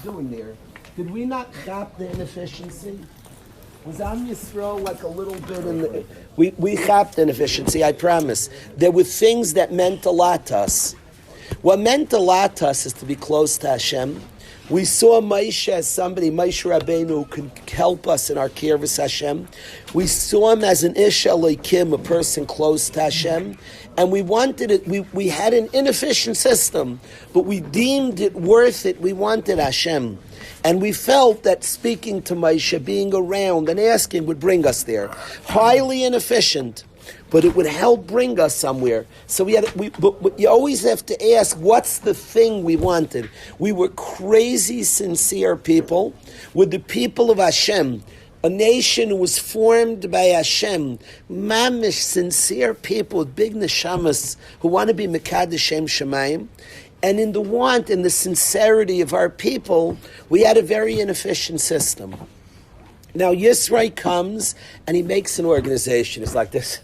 doing there? Did we not got the inefficiency? Was Am Yisrael like a little bit in the... We chapped inefficiency, I promise. There were things that meant a lot to us. What meant a lot to us is to be close to Hashem. We saw Moshe as somebody, Moshe Rabbeinu, who could help us in our Kirvus Hashem. We saw him as an Ish Elokim, a person close to Hashem. And we wanted it, we had an inefficient system, but we deemed it worth it. We wanted Hashem. And we felt that speaking to Moshe, being around and asking would bring us there. Highly inefficient, but it would help bring us somewhere. So but you always have to ask, what's the thing we wanted? We were crazy, sincere people. We're the people of Hashem. A nation who was formed by Hashem, mamish, sincere people with big neshamas who want to be Mekadosh Shem Shemayim. And in the want and the sincerity of our people, we had a very inefficient system. Now Yisrael comes and he makes an organization. It's like this.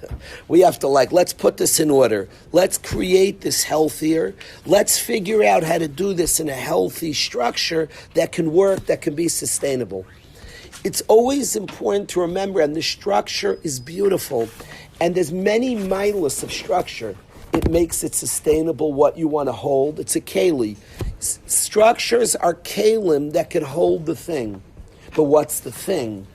We have to let's put this in order. Let's create this healthier. Let's figure out how to do this in a healthy structure that can work, that can be sustainable. It's always important to remember, and the structure is beautiful, and there's many milas of structure. It makes it sustainable, what you want to hold. It's a keli. Structures are kalim that can hold the thing. But what's the thing?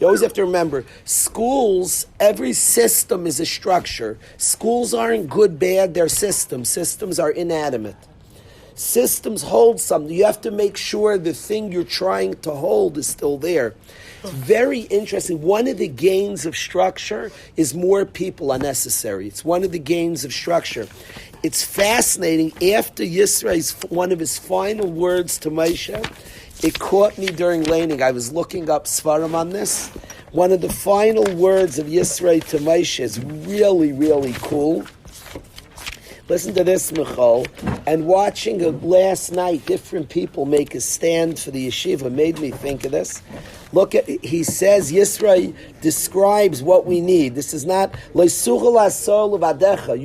You always have to remember, schools, every system is a structure. Schools aren't good, bad, they're systems. Systems are inanimate. Systems hold something. You have to make sure the thing you're trying to hold is still there. It's very interesting. One of the gains of structure is more people are necessary. It's one of the gains of structure. It's fascinating. After Yisrael's, one of his final words to Moshe, it caught me during laning. I was looking up Svarim on this. One of the final words of Yisrael to Moshe is really, really cool. Listen to this, Michal. And watching last night, different people make a stand for the yeshiva made me think of this. Look at, he says, Yisrael describes what we need. This is not, you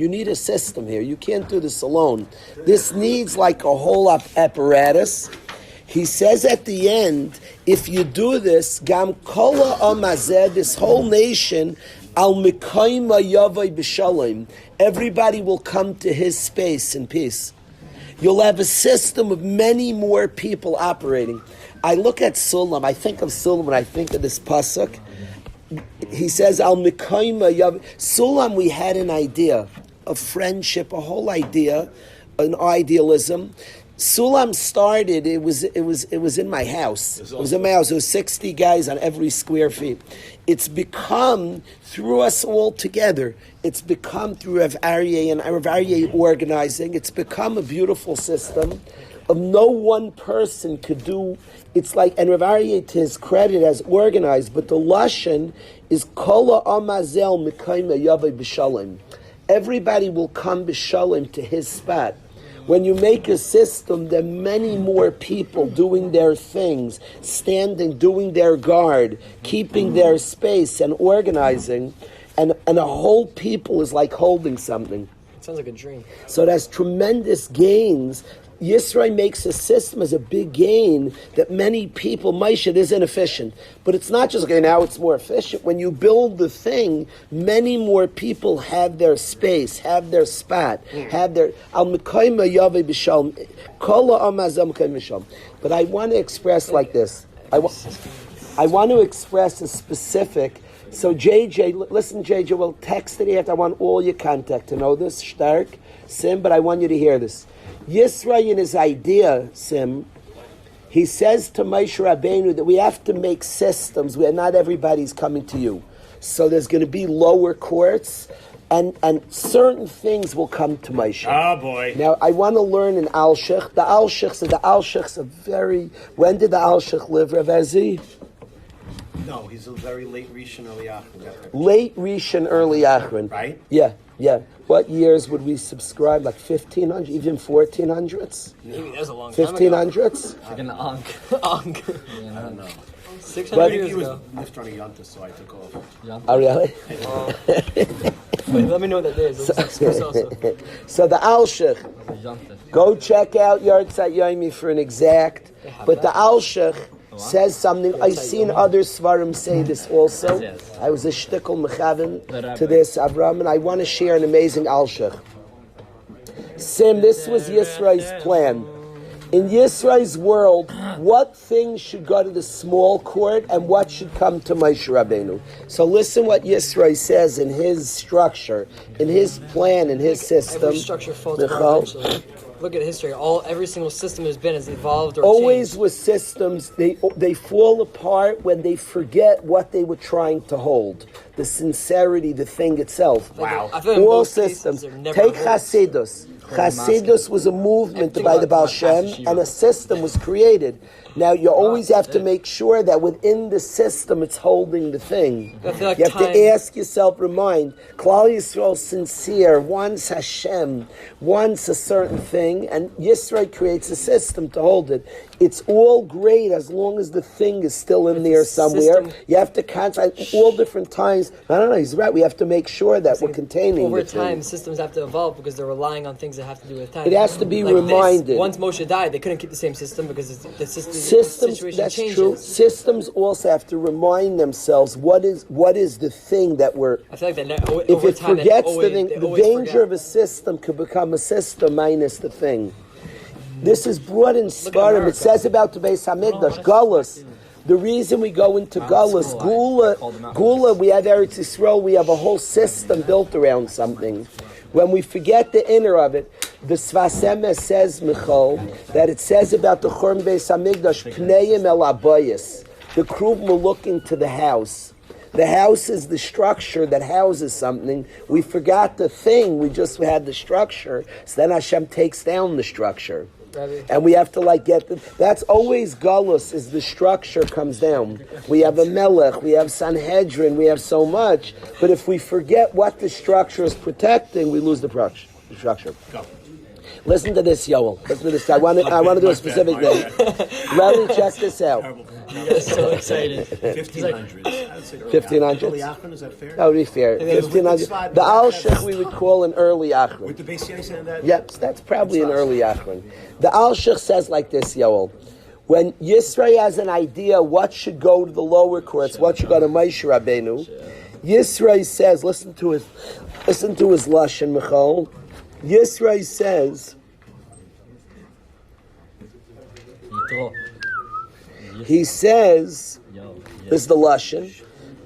need a system here. You can't do this alone. This needs like a whole apparatus. He says at the end, if you do this, Gam Kola Amazed, this whole nation, Al Mikaima Yavai B'Shalom, everybody will come to his space in peace. You'll have a system of many more people operating. I look at Sulam, I think of Sulam when I think of this pasuk. He says, Al Mikaima Yavai. Sulam, we had an idea of friendship, a whole idea, an idealism. Sulam started, it was in my house. It was in my house. It was 60 guys on every square feet. It's become, through us all together, it's become through Rav Aryeh and Rav Aryeh organizing, it's become a beautiful system of no one person could do. It's like, and Rav Aryeh, to his credit, has organized, but the Lashon is Kola Amazel Mikaima Yavai B'Shalom. Everybody will come B'Shalom to his spot. When you make a system, there are many more people doing their things, standing, doing their guard, keeping their space and organizing, and a whole people is like holding something. It sounds like a dream. So there's tremendous gains. Yisrael makes a system as a big gain that many people, Moshe, is inefficient. But it's not just, okay, now it's more efficient. When you build the thing, many more people have their space, have their spot, have their, al mekayma yaveh b'shalom, kol ha'amazam mekayma b'shalom. But I want to express like this. I want to express a specific, so JJ, listen JJ, we'll text it after. I want all your contact to know this, stark, Sim, but I want you to hear this. Yisrael, in his idea, Sim, he says to Moshe Rabbeinu that we have to make systems where not everybody's coming to you. So there's going to be lower courts, and certain things will come to Moshe. Oh boy! Now I want to learn in Al-Shich. The Al-Shichs are very. When did the Al-Shich live, Rav Ezi? No, he's a very late Rishon, early Achron. Late Rishon, early Achron. Right? Yeah. What years would we subscribe? Like 1500, even 1400s? Maybe that's a long time 1500s? Like an Ankh. I don't know. 600 years He was ago. left on a Yonta, so I took off. Oh, really? Wait, let me know what that is. So the Al-Shich, Go check out Yartzat Yomi for an exact. But the Alshich says something. I've seen other Svarim say this also. I was a shtickle mechavin to this, Avram, and I want to share an amazing Alshich. Sim, this was Yisrael's plan. In Yisrael's world, what things should go to the small court and what should come to Moshe Rabbeinu? So listen what Yisrael says in his structure, in his plan, in his system. Every structure falls apart eventually. Look at history. Every single system has evolved or always changed. with systems, they fall apart when they forget what they were trying to hold. The sincerity, the thing itself. Wow. I feel like All most systems. cases are never Take works. Hasidus. Hasidus was a movement by the Baal Shem, and a system was created. Now, you always have to make sure that within the system, it's holding the thing. I feel like You have to ask yourself, remind, Klal Yisrael sincere, wants Hashem, wants a certain thing, and Yisrael creates a system to hold it. It's all great as long as the thing is still in there somewhere. System. You have to concentrate all different times. I don't know, he's right. We have to make sure that we're containing Over the time, thing. systems have to evolve because they're relying on things that have to do with time. It has to be Like reminded. This, once Moshe died, they couldn't keep the same system because the Systems, situation that's changes. true. Systems also have to remind themselves what is the thing that we're. I feel like that If over it time, forgets they always, the thing, they the always danger forget. of a system could become a system minus the thing. This is brought in Sfarim. It America. says about the Beis Hamikdash, Galus. The reason we go into Galus, Gula, we have Eretz Yisrael, we have a whole system built around something. When we forget the inner of it, the Sfas Emes says, Michal, that it says about the Churban Beis Hamikdash, Pneim el Abayis. The Kruvim were looking to the house. The house is the structure that houses something. We forgot the thing, we had the structure. So then Hashem takes down the structure. Rabbi. And we have to that's always Galus, is the structure comes down. We have a Melech, we have Sanhedrin, we have so much. But if we forget what the structure is protecting, we lose the structure. Go. Listen to this, Yoel. Listen to this. I want to do a specific thing. Rabbi, check this out. You guys are so excited. 1500s. 1500s? Early Achron, is that fair? That would be fair. 1500. The Al-Shech we would call an early Achron. With the base saying that? Yep, that's probably an early Achron. The Al-Shech says like this, Yoel. When Yisrael has an idea what should go to the lower courts, what should go to Moshe Rabbeinu, Yisrael says, listen to his Lashon, Michal. Yisrael says, he says, this is the Lashon,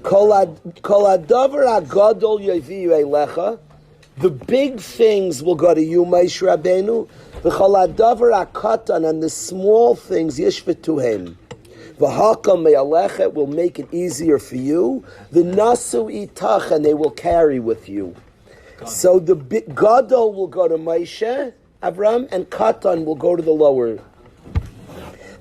Kol hadavar hagadol yaviu elecha, the big things will go to you, Moshe Rabbeinu, v'chol hadavar hakatan, and the small things, yishvetuhem. V'hakam me'alecha, it will make it easier for you. V'nasu itach, and they will carry with you. So the Gadol will go to Moshe, Avram, and Katan will go to the lower.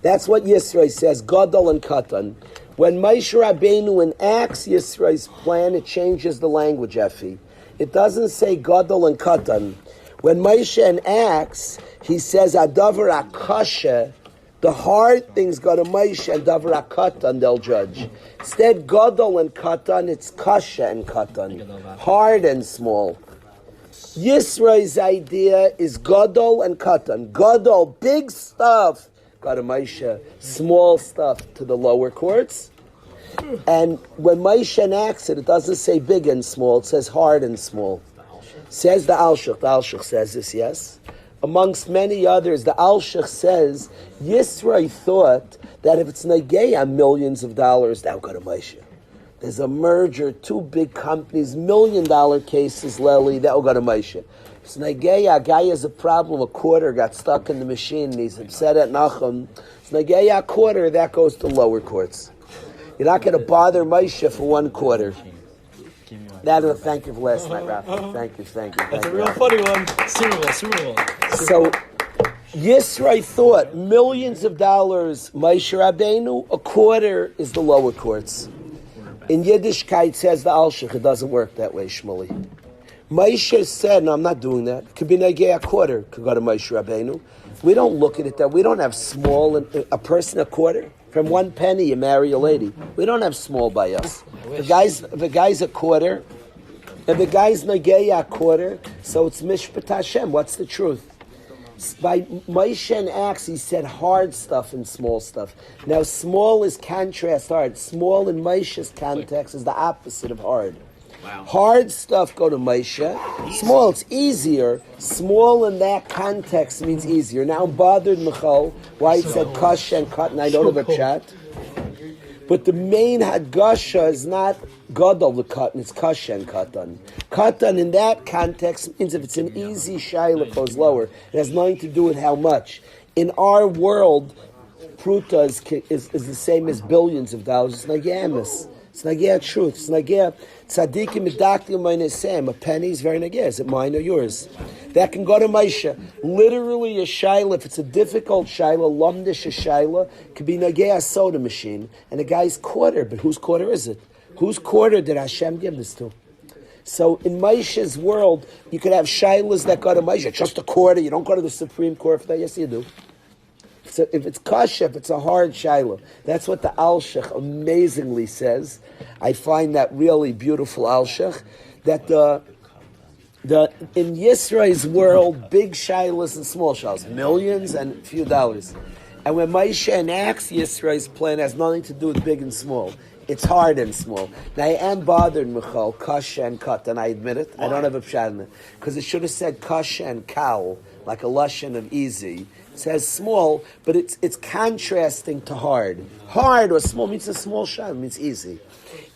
That's what Yisrael says, Gadol and Katan. When Moshe Rabbeinu enacts Yisrael's plan, it changes the language, Effie. It doesn't say Gadol and Katan. When Moshe enacts, he says, Adavar Akasha, the hard things go to Moshe, and Davar Katan they'll judge. Instead, Gadol and Katan, it's Kasha and Katan, hard and small. Yisrael's idea is Gadol and Katan. Gadol, big stuff, go to Moshe. Small stuff to the lower courts. And when Moshe enacts it, it doesn't say big and small, it says hard and small. Says the Alshich. The Alshich says this, yes. Amongst many others, the Alshich says, Yisrael thought that if it's Negeya millions of dollars, that would go to Moshe. There's a merger, two big companies, $1 million cases, Lely, that will go to Moshe. It's Negeya, a guy has a problem, a quarter got stuck in the machine, and he's upset at Nachum. It's Negeya, a quarter, that goes to lower courts. You're not going to bother Moshe for one quarter. Thank you for last night, Rafa. Thank you. That's a real funny one. Super Bowl. So, Yisrael thought millions of dollars, Moshe Rabbeinu, a quarter is the lower courts. In Yiddishkeit says the Alshich, it doesn't work that way, Shmuley. Moshe said, no, I'm not doing that. It could be a quarter, could go to Moshe Rabbeinu. We don't look at it that. We don't have small, a person a quarter. From 1 penny, you marry a lady. We don't have small by us. If a guy's a quarter, if the guy's Nageya a quarter, so it's Mishpat Hashem. What's the truth? By Moshe and Axe, he said hard stuff and small stuff. Now, small is contrast hard. Small in Moshe's context is the opposite of hard. Wow. Hard stuff go to Moshe. Small, it's easier. Small in that context means easier. Now I'm bothered, Michal, why he said kash and katan. I don't have a chat. But the main hadgasha is not gadol the katan, it's kash and katan. Katan in that context means if it's an easy shayla, it goes lower. It has nothing to do with how much. In our world, pruta is the same as billions of dollars. It's nagyamis. It's nagya truth. It's nagya tzaddikim medaklim meinesem. A penny is very nagya. Is it mine or yours? That can go to Maisha. Literally a shayla, if it's a difficult shayla, lumdish a shayla, could be nagya a soda machine. And the guy's quarter, but whose quarter is it? Whose quarter did Hashem give this to? So in Maisha's world, you could have shaylas that go to Maisha. Just a quarter. You don't go to the Supreme Court for that. Yes, you do. So if it's kasha, if it's a hard shayla, that's what the Al-Shech amazingly says. I find that really beautiful Al-Shech, that in Yisrael's world, big shaylas and small shaylas, millions and few dollars. And when Moshe enacts Yisrael's plan, it has nothing to do with big and small. It's hard and small. Now I am bothered, Michal, kasha and katan, I admit it. Why? I don't have a pshat in it. Because it should have said kasha and kal, like a lashon of easy. It says small, but it's contrasting to hard. Hard or small means a small shayla, means easy.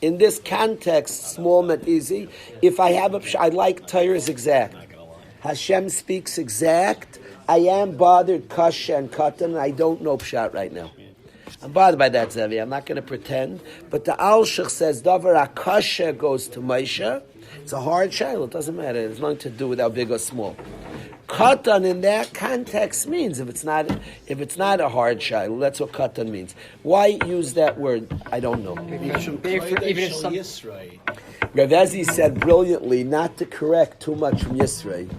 In this context, small meant easy. If I have a pshat, I like Torah's exact. Hashem speaks exact. I am bothered, kasha and katan, and I don't know pshat right now. I'm bothered by that, Zevi. I'm not going to pretend. But the Al-Shech says, Davar Akasha goes to Moshe. It's a hard shayla. It doesn't matter. It's nothing to do with how big or small. Katan in that context means if it's not a hard shayla, that's what katan means. Why use that word? I don't know. Even if some... Rav Ezi said brilliantly not to correct too much from Yisrael.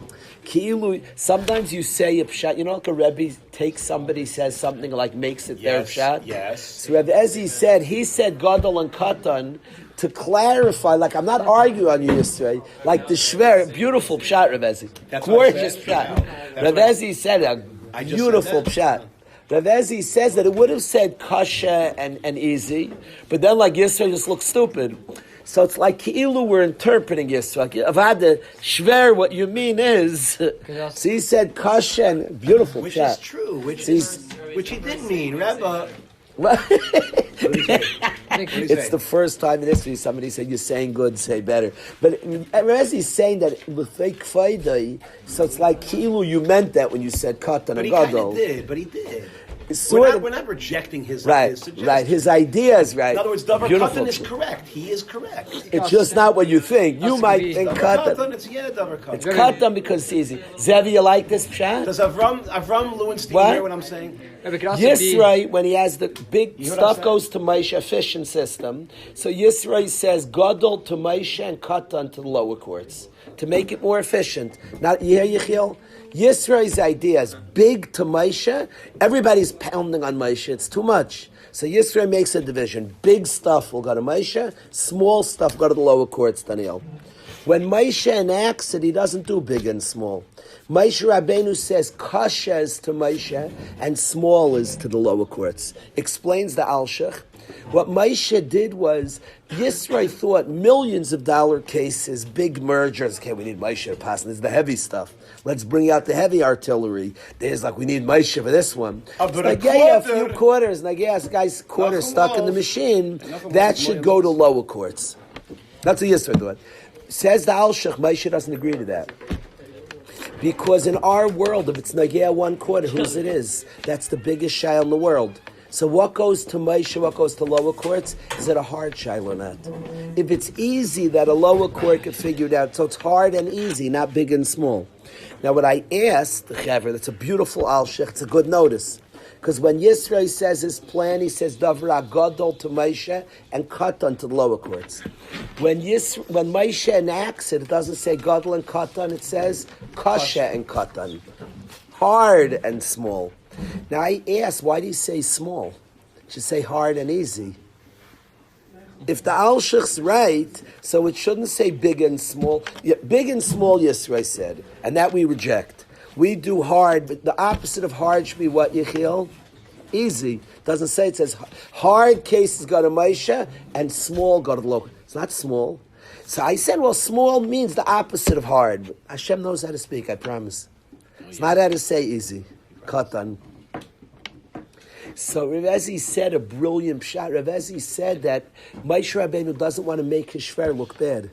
Sometimes you say a pshat, you know, like a Rebbe takes somebody, says something like makes it their pshat. Yes. So Rav Ezi said, he said gadol and katan to clarify, like I'm not arguing on you, Yisrael, like the shver, beautiful pshat, Rav Ezi. Gorgeous pshat. Rav Ezi said a beautiful pshat. Rav Ezi says that it would have said kasha and easy, but then like Yisrael just looks stupid. So it's like Ki'ilu we're interpreting Yisrael. Avada, Shver, what you mean is... So he said kasha and beautiful which chat. Is true, which he didn't mean. Rebbe... It's the first time in history somebody said, you're saying good, say better. But as he's saying that with fake kfaidai, so it's like Ki'ilu, you meant that when you said katan and gadol. But he did. We're not rejecting his suggestion. Right, his idea is right. In other words, Davar Katan is correct. He is correct. It's just not what you think. You might think Katan. It's Davar Katan. It's Katan because it's easy. Zevi, you like this pshat? Does Avram Lewenstein hear what I'm saying? Yisrael, when he has the big stuff goes to Moshe, efficient system. So Yisrael says Gadol to Moshe and Katan to the lower courts to make it more efficient. Not you hear Yechiel? Yisrael's idea is big to Moshe. Everybody's pounding on Moshe. It's too much. So Yisrael makes a division. Big stuff will go to Moshe. Small stuff go to the lower courts, Daniel. When Moshe enacts it, he doesn't do big and small. Moshe Rabbeinu says kasha is to Moshe and small is to the lower courts. Explains the Al-Shech. What Moshe did was, Yisrael thought millions of dollar cases, big mergers. Okay, we need Moshe to pass. This is the heavy stuff. Let's bring out the heavy artillery. There's like, we need Moshe for this one. Like, a few quarters, and I guess guy's quarter stuck in the machine. That should go to lower courts. That's what Yisrael thought. Says the Al-Shech, Moshe doesn't agree to that. Because in our world, if it's Nagea 1 quarter, whose it is, that's the biggest shayla in the world. So what goes to Moshe, what goes to lower courts? Is it a hard shayla or not? If it's easy that a lower court could figure it out, so it's hard and easy, not big and small. Now what I asked the Chaver, that's a beautiful Al-Shech, it's a good notice. Because when Yisrael says his plan, he says Davra Gadol to Moshe and Katan to the lower courts. When Moshe enacts it, it doesn't say Gadol and Katan, it says Kasha and Katan. Hard and small. Now I ask, why do you say small? It should say hard and easy. If the Al-Shech's right, so it shouldn't say big and small. Yeah, big and small, Yisrael said, and that we reject. We do hard, but the opposite of hard should be what, Yechiel? Easy. Doesn't say, it says hard cases go to Moshe and small go to the local. It's not small. So I said, well, small means the opposite of hard. But Hashem knows how to speak, I promise. It's not how to say easy. Katan. So Rav Ezi said a brilliant shot. Rav Ezi said that Moshe Rabbeinu doesn't want to make his shver look bad.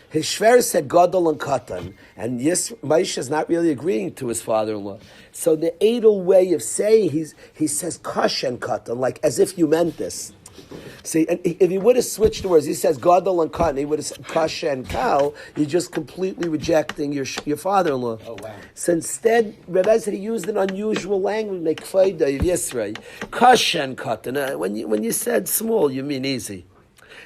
His shver said Gadol and Katan, and yes, Moshe is not really agreeing to his father-in-law. So the Adel way of saying he says Kash and Katan, like as if you meant this. See, and if he would have switched the words, he says Gadol and Katan, he would have said Kash and Kal. You're just completely rejecting your father-in-law. Oh wow! So instead, Rav Ezi used an unusual language, like Kfayda of Yisrael, Kash and Katan. When you said small, you mean easy.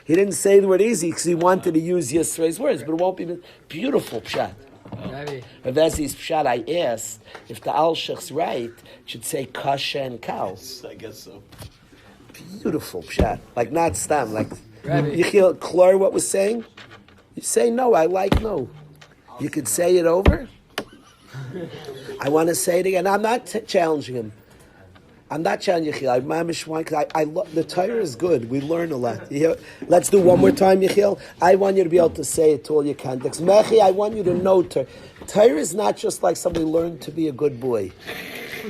He didn't say the word easy because he wanted to use Yisrael's words, but it won't be beautiful pshat. Rav Ezi's pshat, I asked if the Alshech's right, it should say kasha and cow. I guess so. Beautiful pshat, like not stam, like Yechiel Klor what was saying. You say no, I like no. You could say it over. I want to say it again. I'm not challenging him. I'm not challenging Yechiel. I'm mamish one because I the Torah is good. We learn a lot. Let's do one more time, Yechiel. I want you to be able to say it to all your contacts. Mechi, I want you to know Torah. Torah is not just like somebody learned to be a good boy.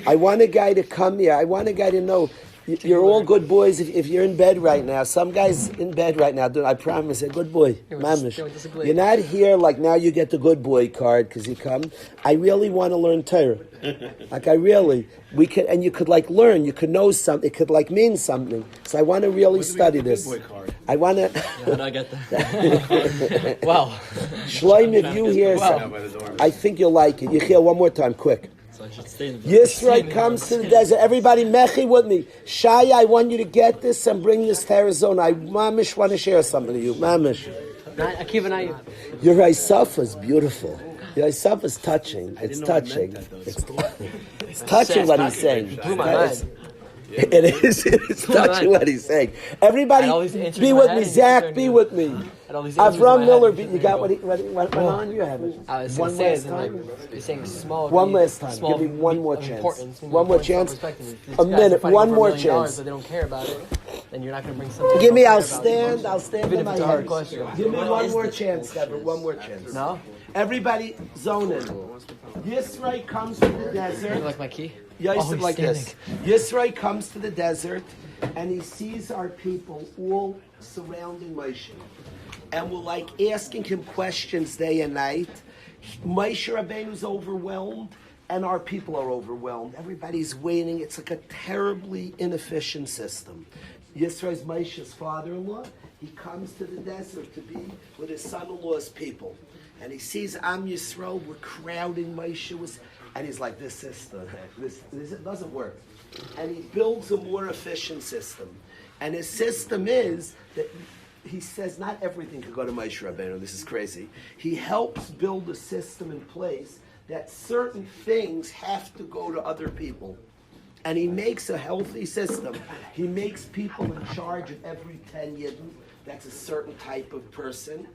I want a guy to come here. I want a guy to know you're all good boys if you're in bed right now. Some guy's in bed right now. I promise, a good boy. Mamish. You're not here like now you get the good boy card because you come. I really want to learn Torah. Like we could, and you could like learn. You could know something. It could like mean something. So I want to really study this. I want to. Yeah, I get that. Wow. Shloim, if you hear something, I think you'll like it. Yechiel, one more time, quick. So I should stay in the Yisrael comes to the desert. Everybody, mechi with me. Shai, I want you to get this and bring this to Arizona. I mamish want to share something to you. Mamish. Your Isaf is beautiful. Your Isaf is touching. It's touching. It's touching what he's saying. It is. It's touching what he's saying. Everybody, be with me. Zach, be with me. Avram Miller, you got what went on? You have it. One last time. You're saying small. One last time. Give me one more chance. One more chance. A minute. One more chance. So they don't care about it. Then you're not going to bring something. Give me. I'll stand by my head. Give me one more chance, Deborah. One more chance. No. Everybody, zone in. Yisrael comes to the desert. You like my key? Yosef like this. Yisrael comes to the desert, and he sees our people all surrounding Moshe. And we're like asking him questions day and night. Moshe Rabbeinu's overwhelmed, and our people are overwhelmed. Everybody's waiting. It's like a terribly inefficient system. Yisrael's Moshe's father-in-law. He comes to the desert to be with his son-in-law's people. And he sees Am Yisrael, we're crowding Moshe, and he's like, this system, this it doesn't work. And he builds a more efficient system. And his system is that he says not everything could go to Moshe Rabbeinu. This is crazy. He helps build a system in place that certain things have to go to other people. And he makes a healthy system. He makes people in charge of every 10 yidden. That's a certain type of person.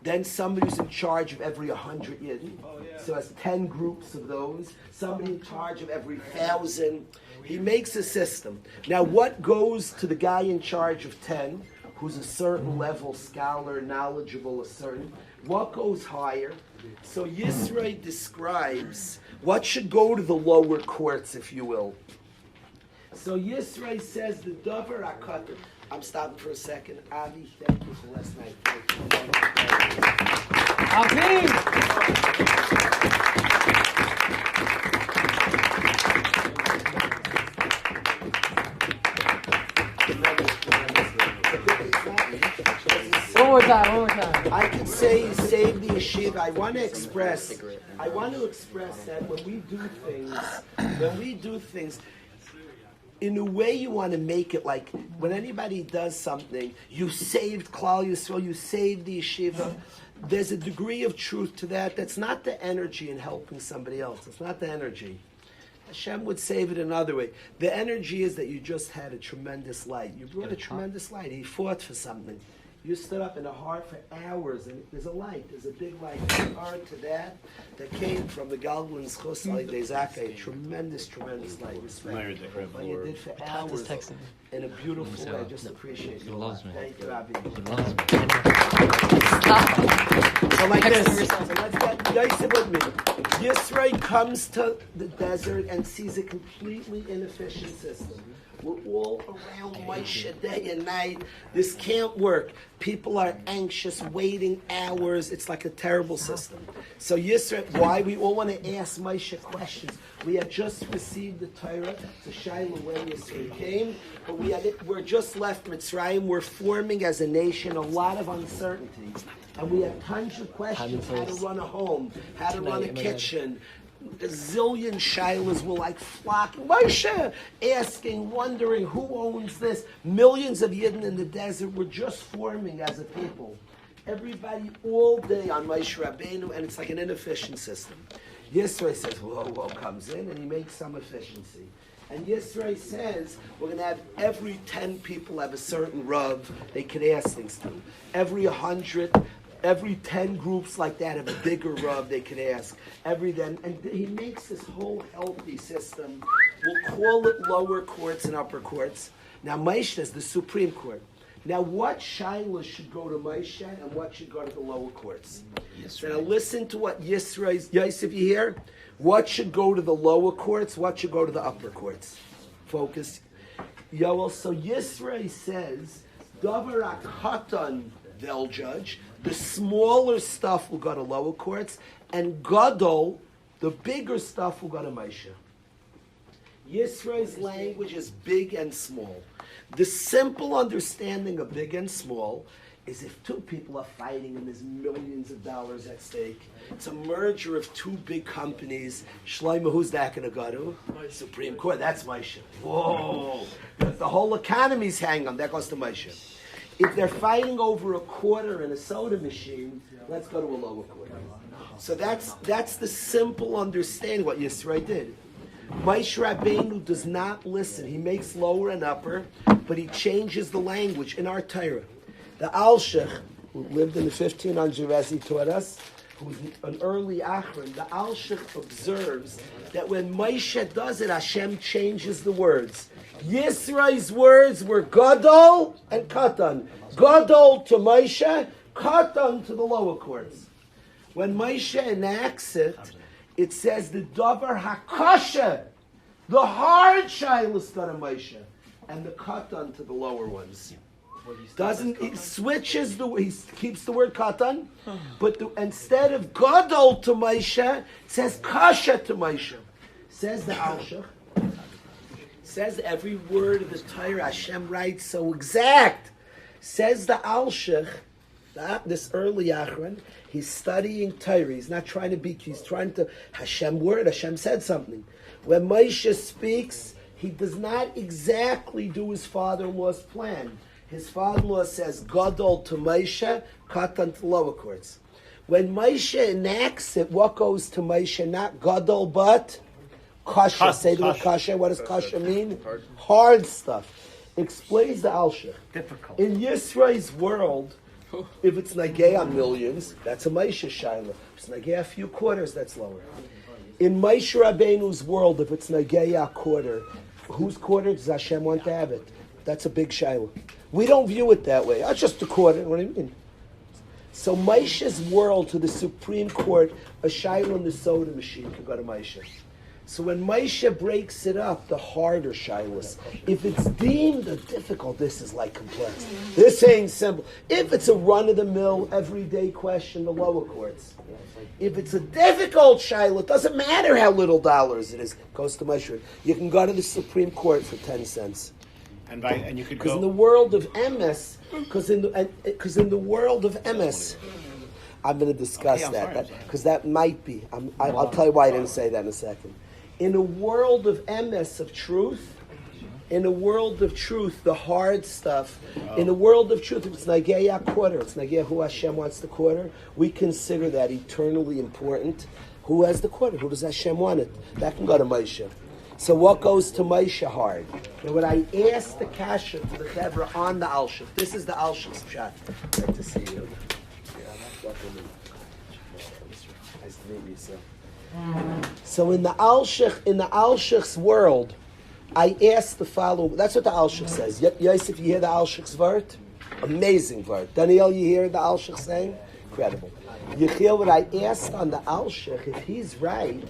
Then somebody who's in charge of every 100 yidden. So has 10 groups of those. Somebody in charge of every 1,000. He makes a system. Now what goes to the guy in charge of 10, who's a certain level scholar, knowledgeable, a certain, what goes higher? So Yisrael describes what should go to the lower courts, if you will. So Yisrael says the Dover HaKater. I'm stopping for a second. Avi, thank you for last night. One more time. I could say save the yeshiva. I want to express that when we do things, in a way you want to make it like when anybody does something, you saved Klal Yisrael, you saved the yeshiva. There's a degree of truth to that. That's not the energy in helping somebody else. It's not the energy. Hashem would save it another way. The energy is that you just had a tremendous light. You brought a tremendous light. He fought for something. You stood up in the heart for hours, and there's a light. There's a big light. Regard to that came from the Galvin's Chos Ali Dezaka. Tremendous light. Respect. What you did for hours in a beautiful way. I just appreciate you. Thank you, Rabbi. So like this. So let's get Yosef with me. Yisrael comes to the desert and sees a completely inefficient system. We're all around Moshe day and night. This can't work. People are anxious, waiting hours. It's like a terrible system. So Yisrael, why we all want to ask Moshe questions. We had just received the Torah to Shiloh when Yisrael came, but we're just left Mitzrayim. We're forming as a nation a lot of uncertainty. And we have tons of questions, how to run a home, how to run a kitchen. A zillion shilas were like flocking. Moshe asking, wondering who owns this. Millions of Yidden in the desert were just forming as a people. Everybody all day on Moshe Rabbeinu, and it's like an inefficient system. Yisrael says, whoa, comes in, and he makes some efficiency. And Yisrael says, we're going to have every 10 people have a certain Rav they could ask things to. Every 10 groups like that have a bigger Rav they could ask. And he makes this whole healthy system. We'll call it lower courts and upper courts. Now Moshe is the Supreme Court. Now what Shiloh should go to Moshe and what should go to the lower courts? So now listen to what Yisrael's, Yosef, you hear? What should go to the lower courts? What should go to the upper courts? Focus. Yoel, so Yisrael says, Davar HaKatan they'll judge. The smaller stuff will go to lower courts, and Gadol, the bigger stuff, will go to Moshe. Yisrael's language is big and small. The simple understanding of big and small is if two people are fighting and there's millions of dollars at stake. It's a merger of two big companies. Shlomo, who's that going to go to? Supreme Court. That's Moshe. Whoa! The whole economy's hanging on. That goes to Moshe. If they're fighting over a quarter in a soda machine, let's go to a lower court. So that's the simple understanding what Yisrael did. Moshe Rabbeinu does not listen. He makes lower and upper, but he changes the language in our Torah. The Alshech, who lived in the 1500s, as he taught us, who's an early Achron, the Alshech observes that when Moshe does it, Hashem changes the words. Yisrael's words were Gadol and Katan. Gadol to Moshe, Katan to the lower courts. When Moshe enacts it, it says the Davar HaKasha, the hard Shilas to Moshe, and the Katan to the lower ones. He switches he keeps the word Katan, but instead of Gadol to Moshe, it says Kasha to Moshe. Says the Alshach. Says every word of the Torah Hashem writes so exact. Says the Alshach, this early Achron, he's studying Torah. He's not trying to he's trying to, Hashem word, Hashem said something. When Moshe speaks, he does not exactly do his father-in-law's plan. His father-in-law says, Gadol to Moshe, Katan to lower courts. When Moshe enacts it, what goes to Moshe? Not Gadol, but Kasha. Say the word Kasha. What does Kasha mean? Hard stuff. Explains the Alshach. Difficult. In Yisrael's world, if it's Nagea on millions, that's a Moshe Shiloh. If it's Nagea a few quarters, that's lower. In Moshe Rabbeinu's world, if it's Nagea a quarter, whose quarter does Hashem want to have it? That's a big Shiloh. We don't view it that way. That's just a quarter. What do you mean? So Moshe's world to the Supreme Court, a Shiloh in the soda machine could go to Moshe. So when Moshe breaks it up, the harder Shilohs. If it's deemed a difficult, this is like complex. This ain't simple. If it's a run-of-the-mill, everyday question, the lower courts. If it's a difficult Shiloh, it doesn't matter how little dollars it is. It goes to Moshe. You can go to the Supreme Court for 10 cents. And you could go. Because in the world of MS, because in the world of MS, I'm going to discuss that because that might be. I'll tell you why I didn't say that in a second. In a world of MS of truth, the hard stuff. In a world of truth, if it's Nagea quarter, it's Nagea who Hashem wants the quarter. We consider that eternally important. Who has the quarter? Who does Hashem want it? That can go to Moshe. So what goes to Moshe hard? Now when I asked the kasha to the Chevra on the Alshich, this is the Alshich's pshat. Great to see you. Nice to meet you, sir. So in the Alshich's world, I asked the following. That's what the Alshich says. Yosef, you hear the Alshich's word? Amazing word. Daniel, you hear the Alshich saying? Incredible. You hear what I asked on the Alshich, if he's right,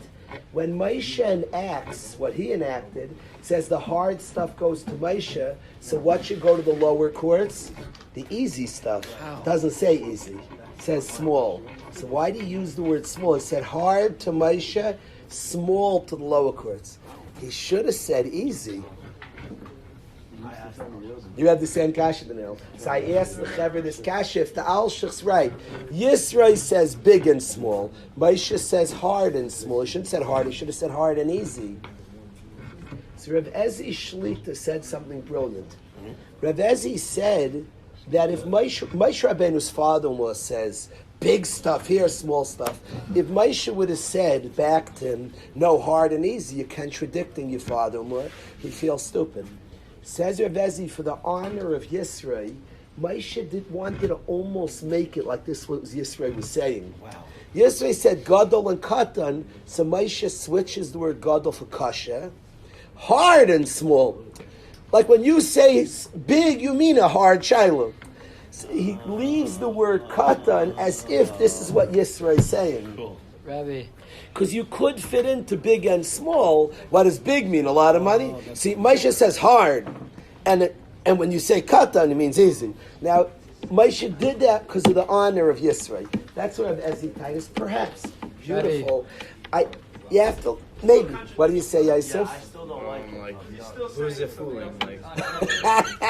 when Moshe enacts what he enacted, says the hard stuff goes to Moshe, so what should go to the lower courts? The easy stuff. Doesn't say easy. It says small. So why do you use the word small? It said hard to Moshe, small to the lower courts. He should have said easy. You have the same kasha, Daniel. So I asked the Chaver this kasha, if the Alshich's right. Yisrael says big and small. Moshe says hard and small. He shouldn't have said hard, he should have said hard and easy. So Rav Ezi Shlita said something brilliant. Rav Ezi said that if Moshe Rabbeinu's father-in-law says, big stuff here, small stuff. If Moshe would have said back to him, no, hard and easy, you're contradicting your father-in-law, he'd feel stupid. Says Rav Ezi, for the honor of Yisrael, Moshe wanted to almost make it like this what Yisrael was saying. Wow. Yisrael said gadol and katan, so Moshe switches the word gadol for kasha. Hard and small. Like when you say big, you mean a hard shiloh. So he leaves the word katan as if this is what Yisrael is saying. Cool. Rabbi. Because you could fit into big and small. What does big mean? A lot of money? See, Moshe says hard. And when you say katan, it means easy. Now, Moshe did that because of the honor of Yisrael. That's what I've Ezi Titus. Perhaps. Beautiful. You have to, maybe. What do you say, Yosef? I still don't like who's it fooling? Like,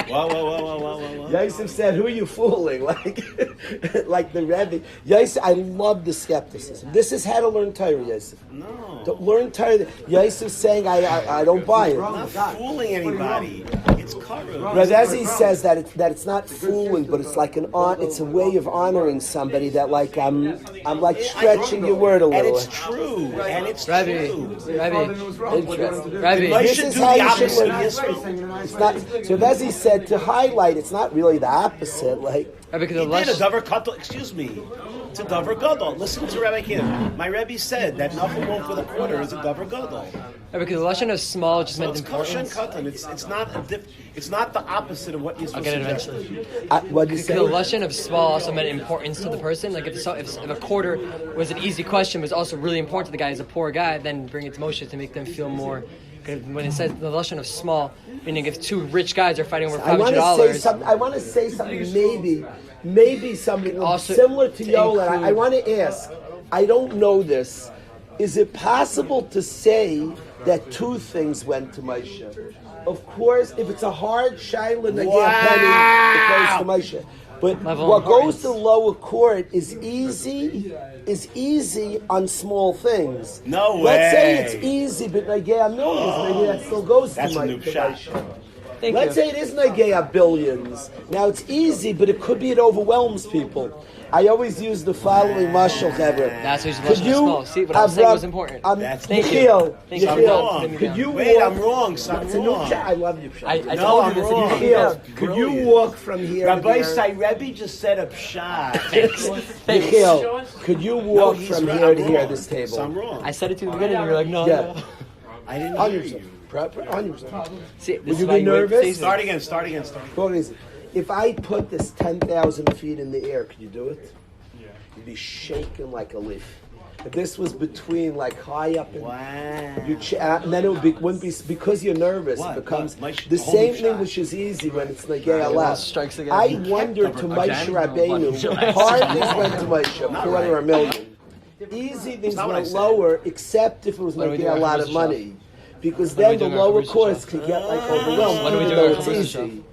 Whoa. Yosef said, who are you fooling? Like the Rebbe. Yosef, I love the skepticism. This is how to learn Torah, Yosef. No. To learn Torah. Yosef saying, I don't buy it. I'm not fooling anybody. It's covered. Rav Ezi says that it's not fooling, but it's like it's a way of honoring somebody that like I'm like stretching your word a And little. it's true. And it's Rabbi. true. Interesting. Rabbi. Moshe This should is do how the you should opposite learn. of Yisrael. It's not. So Rav Ezi said to highlight, it's not really the opposite. Like Rabbi, because He did a davar gadol. Excuse me. It's a davar gadol. Listen to Rabbi Kalish. My Rebbe said that nothing wrong for the quarter is a davar gadol. because the lashon of small just So meant it's kosher and importance. katan. It's not the opposite of what you're I'll supposed get it to suggest. eventually. what do you Because say? the lashon of small also meant importance to the person. Like if a quarter was an easy question, was also really important to the guy as a poor guy, then bring it to Moshe to make them feel more. When it says the lashon of small, meaning if two rich guys are fighting over $500, I want to say something. Maybe something Also similar to to Yola. include- I want to ask. I don't know this. Is it possible to say that two things went to Moshe? Of course, if it's a hard shaila penny, it goes to Moshe. But Level what of goes importance. to the lower court is easy on small things. No Let's say way. it's easy, but Nagea millions, maybe that still goes That's to a new shot. Moshe. thank Let's you. say it is Nagea billions. Now it's easy, but it could be it overwhelms people. I always use the following mashal, Hebrew. That's what you're supposed to small. See, what I'm saying was important. That's- Thank you. Yechiel, Thank you. I'm Yechiel, wrong. could you Wait, walk? I'm wrong. So I'm It's a new wrong. shot. I love you, Pshat. I No, told I'm you this. wrong. Yechiel, could you Brilliant. walk from here to Rabbi there? Say Rebbe just said a shot. Yechiel, could you walk he's from right. here to I'm here wrong. this table? So I'm wrong. I said it to you in the beginning, and you were like, no, Yeah. no. I didn't hear 100%. you. 100%. See, Would you be nervous? Start again. Well, listen, if I put this 10,000 feet in the air, could you do it? Yeah. You'd be shaking like a leaf. If this was between like high up and Wow. and then wouldn't be because you're nervous. What? It becomes What? the The whole same shot. thing, which is easy when it's Negei Allah. strikes again. I wonder to Moshe Rabbeinu, hard things went to Moshe, Not quarter or a right. million. Easy things not what I went said. lower, except if it was What do we Negei do a after lot this of show? money, because What do we then the do after lower this course show? could get like overwhelmed, What do we even do though after it's this easy.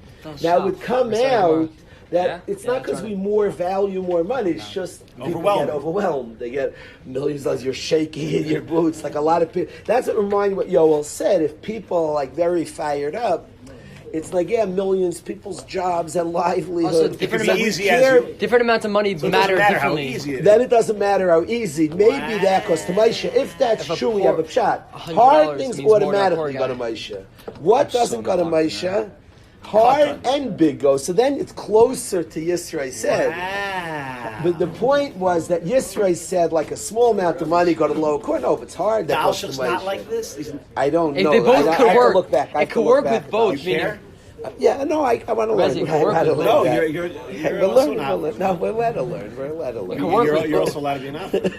Now it would come out that it's not because we more value more money. It's just people Overwhelmed. get overwhelmed. They get millions of dollars. You're shaking in your boots. Like a lot of people. That's what reminds me what Yoel said. If people are like very fired up, It's like, millions, people's jobs and livelihood. Also, different It could be amount- easy as you- Different amounts of money So it matter doesn't matter how differently. easy it is. Then it doesn't matter how easy. Maybe that goes to Moshe. If that's If a true, we poor- have a shot. $100 Hard things means more to a automatically poor go to guy. Moshe. What doesn't go to Moshe? Hard and big go. So then it's closer to Yisrael said. Wow. But the point was that Yisrael said like a small amount of money go to the lower court. No, if it's hard, that goes to Dalshach's Moshe. not like this. I don't If know. they both I could have to work, look back. I it have to could look work back with both. You Meaning, care? Yeah, no, I want to learn. Rezi, it can work how to with learn No, that. you're We're also learning. not. No, we're let to learn. We're let to learn. can work with You're both. also allowed to be an athlete.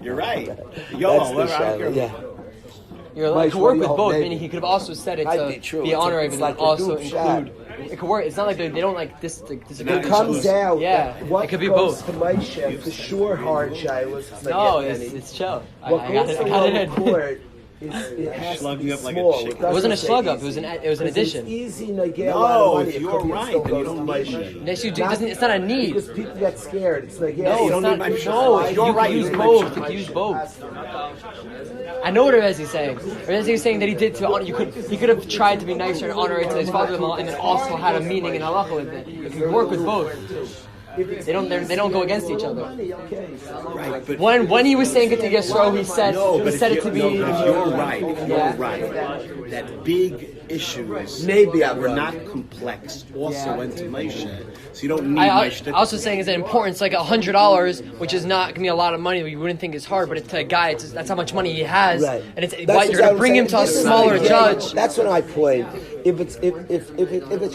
You're right. That's Yo, the I don't care. shadow. Yeah. you're allowed Mike, to what work do you with hope both. maybe? Meaning, he could have also said it Might to be true. be It's honorary, it's but like a also group shot. include. It could work. It's not like they don't like this. This They're It not comes exclusive. out. Yeah, that what it could be goes both. to Moshe, for sure, hard shilas. No, it's chill. What I got goes it. to I got it lower in. court it has Slug to you be up like a small. chicken. It wasn't a doesn't slug say up. It was an Because addition. It's easy to get a No, lot of money. if It you're could be right, still then you goes don't to need Moshe. money. Yes, you do. It's not a need. Because people get scared. It's like, No, you it's don't not. need money. No, If you you're can right, use you don't both. need You can money. use both. I know what Rezi's saying. Rezi's saying that he did to honor. He could have tried to be nicer and honorary to his father-in-law, and then also had a meaning in halacha with it. You can work with both. They don't go against each other. Right, but When he was saying it to Yisro, he said it to be. You're right. You're Yeah. right. That big issues Maybe that I'm were wrong. not complex also went to Moshe. So you don't need I Moshe. also saying is that importance, like $100, which is not gonna be a lot of money. You wouldn't think is hard, but it's to a guy. That's how much money he has, Right. and it's That's why what you're gonna I'm bring him saying. to a This is smaller not- judge. That's what I point. If it's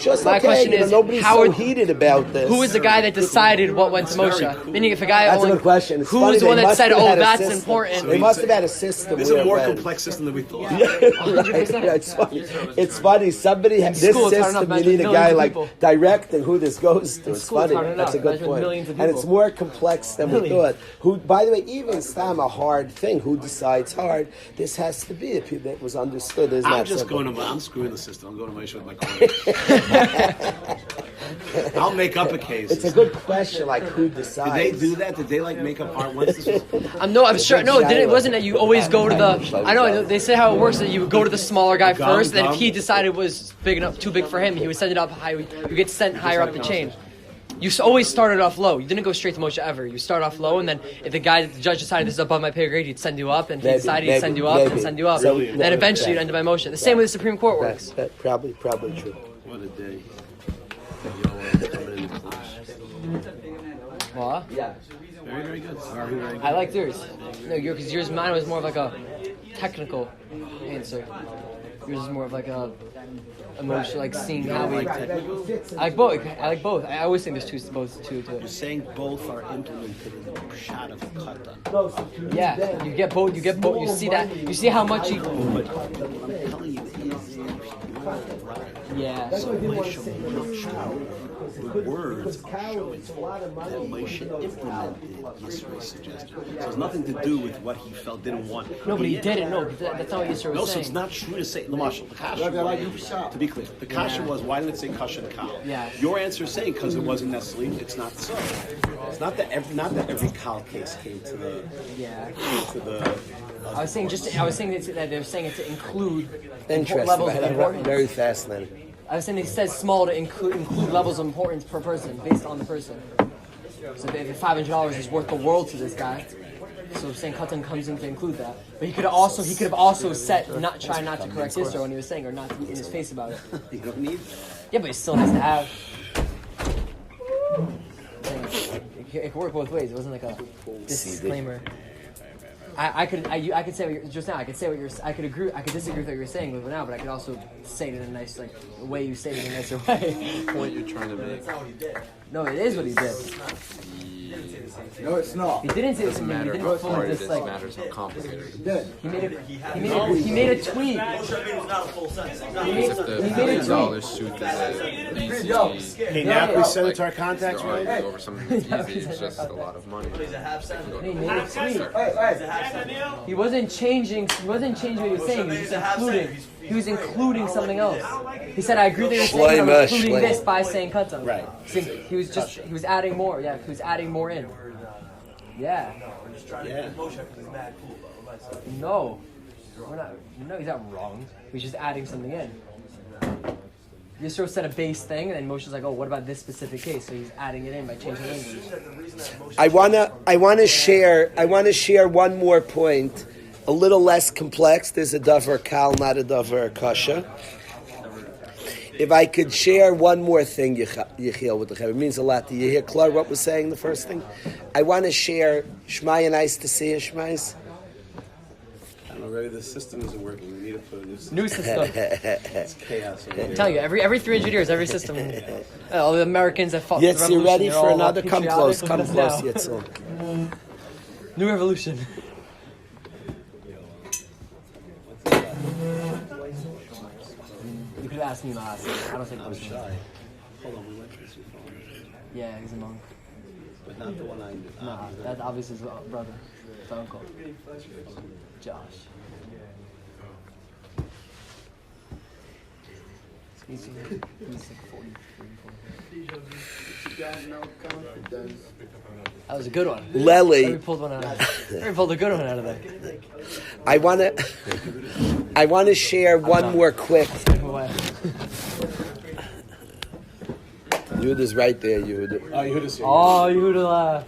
just My okay, question is, nobody's how so would- heated about this. Who was the guy that decided what went to Moshe? Meaning, if a guy, That's a good question. It's who funny, was the they one that must said, have "Oh, had a that's system. important"? They must have had a system. This is a where it more went. complex system than we thought. Yeah, it's funny. It's funny. Somebody had this school, it's hard system. enough You need a measuring guy millions of like people. directing who this goes to. It's school, it's funny. hard That's a enough good measuring point. millions of And it's people. more complex than we Really? thought. Who, by the way, even Stam a hard thing. Who decides hard? This has to be if it was understood. It's I'm not just simple. I'm screwing the system. I'm going to Moshe with my car. I'll make up a case. It's a good question. Like who Did decides? they do that? Did they like make up art once this was? I'm sure. No, it wasn't that you always go to the. I know they say how it works that you would go to the smaller guy first. Then if he decided it was big enough, too big for him, he would send it up high. You get sent higher up the chain. You always started off low. You didn't go straight to Moshe ever. You start off low, and then if the judge decided this is above my pay grade, he'd send you up, and if he decided he'd send you up, and send you up. So- Then eventually you'd end up by Moshe. The same way the Supreme Court works. That's probably true. What a day. Yo, coming in the clutch. What? Yeah. Very, very good. Very, very good. I liked yours. No, because yours, mine was more of like a technical answer. Yours is more of like a emotional, like seeing how we. I like both. I always think there's both two to You're it. saying both are implemented in the shot of a kata. Yeah, you get both. You see that. You see how much you. But what I'm telling you is, you're right. Yeah. So Moshe will not show the words are showing that Moshe implemented Yisro's suggestion. So it has nothing to do with what he felt didn't want. No, but he didn't. No, that's not what Yisro No, was so saying. it's not true to say. Lamashal, the kasha was, to be clear, the kasha was, why didn't it say kasha and kal? Yeah. Your answer is saying because it wasn't necessarily. It's not so. It's not that every kal case came to the Yeah. to the. I was saying that they're saying it to include Interesting. levels of importance. Very fascinating. I was saying it says small to include levels of importance per person based on the person. So if $500 is worth the world to this guy, so saying Katan comes in to include that. But he could have also said try not to correct Yisro when he was saying, or not to be in his face about it. You don't need. Yeah, but he still has to have. It could work both ways. It wasn't like a disclaimer. I could say what you're, just now. I could say what you're. I could agree. I could disagree with what you're saying with now, but I could also say it in a nice way. You say it in a nicer way. Point you're trying to make. No, it is what he did. No, it's not. He didn't say It this to doesn't me. He matter didn't how fully hard it is. It dislike. matters how complicated it is. Dead. He made a tweet. Because if the $1 million suit is easy, Hey, now we send it to our to contacts, right? argue over something that's easy, it's just a lot of money. He made a tweet. He wasn't changing what he was saying. He was just including. He was including something else. He said, "I agree that you're saying, but I'm including this by saying katan." Right. He was adding more. Yeah, he was adding more in. Yeah. Yeah. No, we're not. No, he's not wrong. He's just adding something in. Yisro said a base thing, and then Moshe's like, oh, what about this specific case? So he's adding it in by changing language. I wanna share one more point, a little less complex. There's a davar kal, not a davar kasha. If I could share one more thing, Yechiel, with the Chaver, it means a lot to you. Hear, Clark, what was saying the first thing? I want to share, Shmaya, nice to see you, Shmaya. Already the system isn't working. We need to put a New system. It's chaos. I'm telling you, every 300 years, every system. All the Americans that fought the Yes, revolution. you ready they're for all another? Come close, patriotic. come Look at close, us now. Yitzel. New revolution. You could have asked me last. I don't think personally. Hold on, we went through this before. Yeah, he's a monk. But not the one I knew. Nah, that's obviously his brother, his uncle, Josh. He's like 43, 44. That was a good one. Lely. We pulled one out. We pulled a good one out of there. I want to share one more quick. Yehuda's right there, Yehuda. Oh, you heard us here. Oh, you would laugh.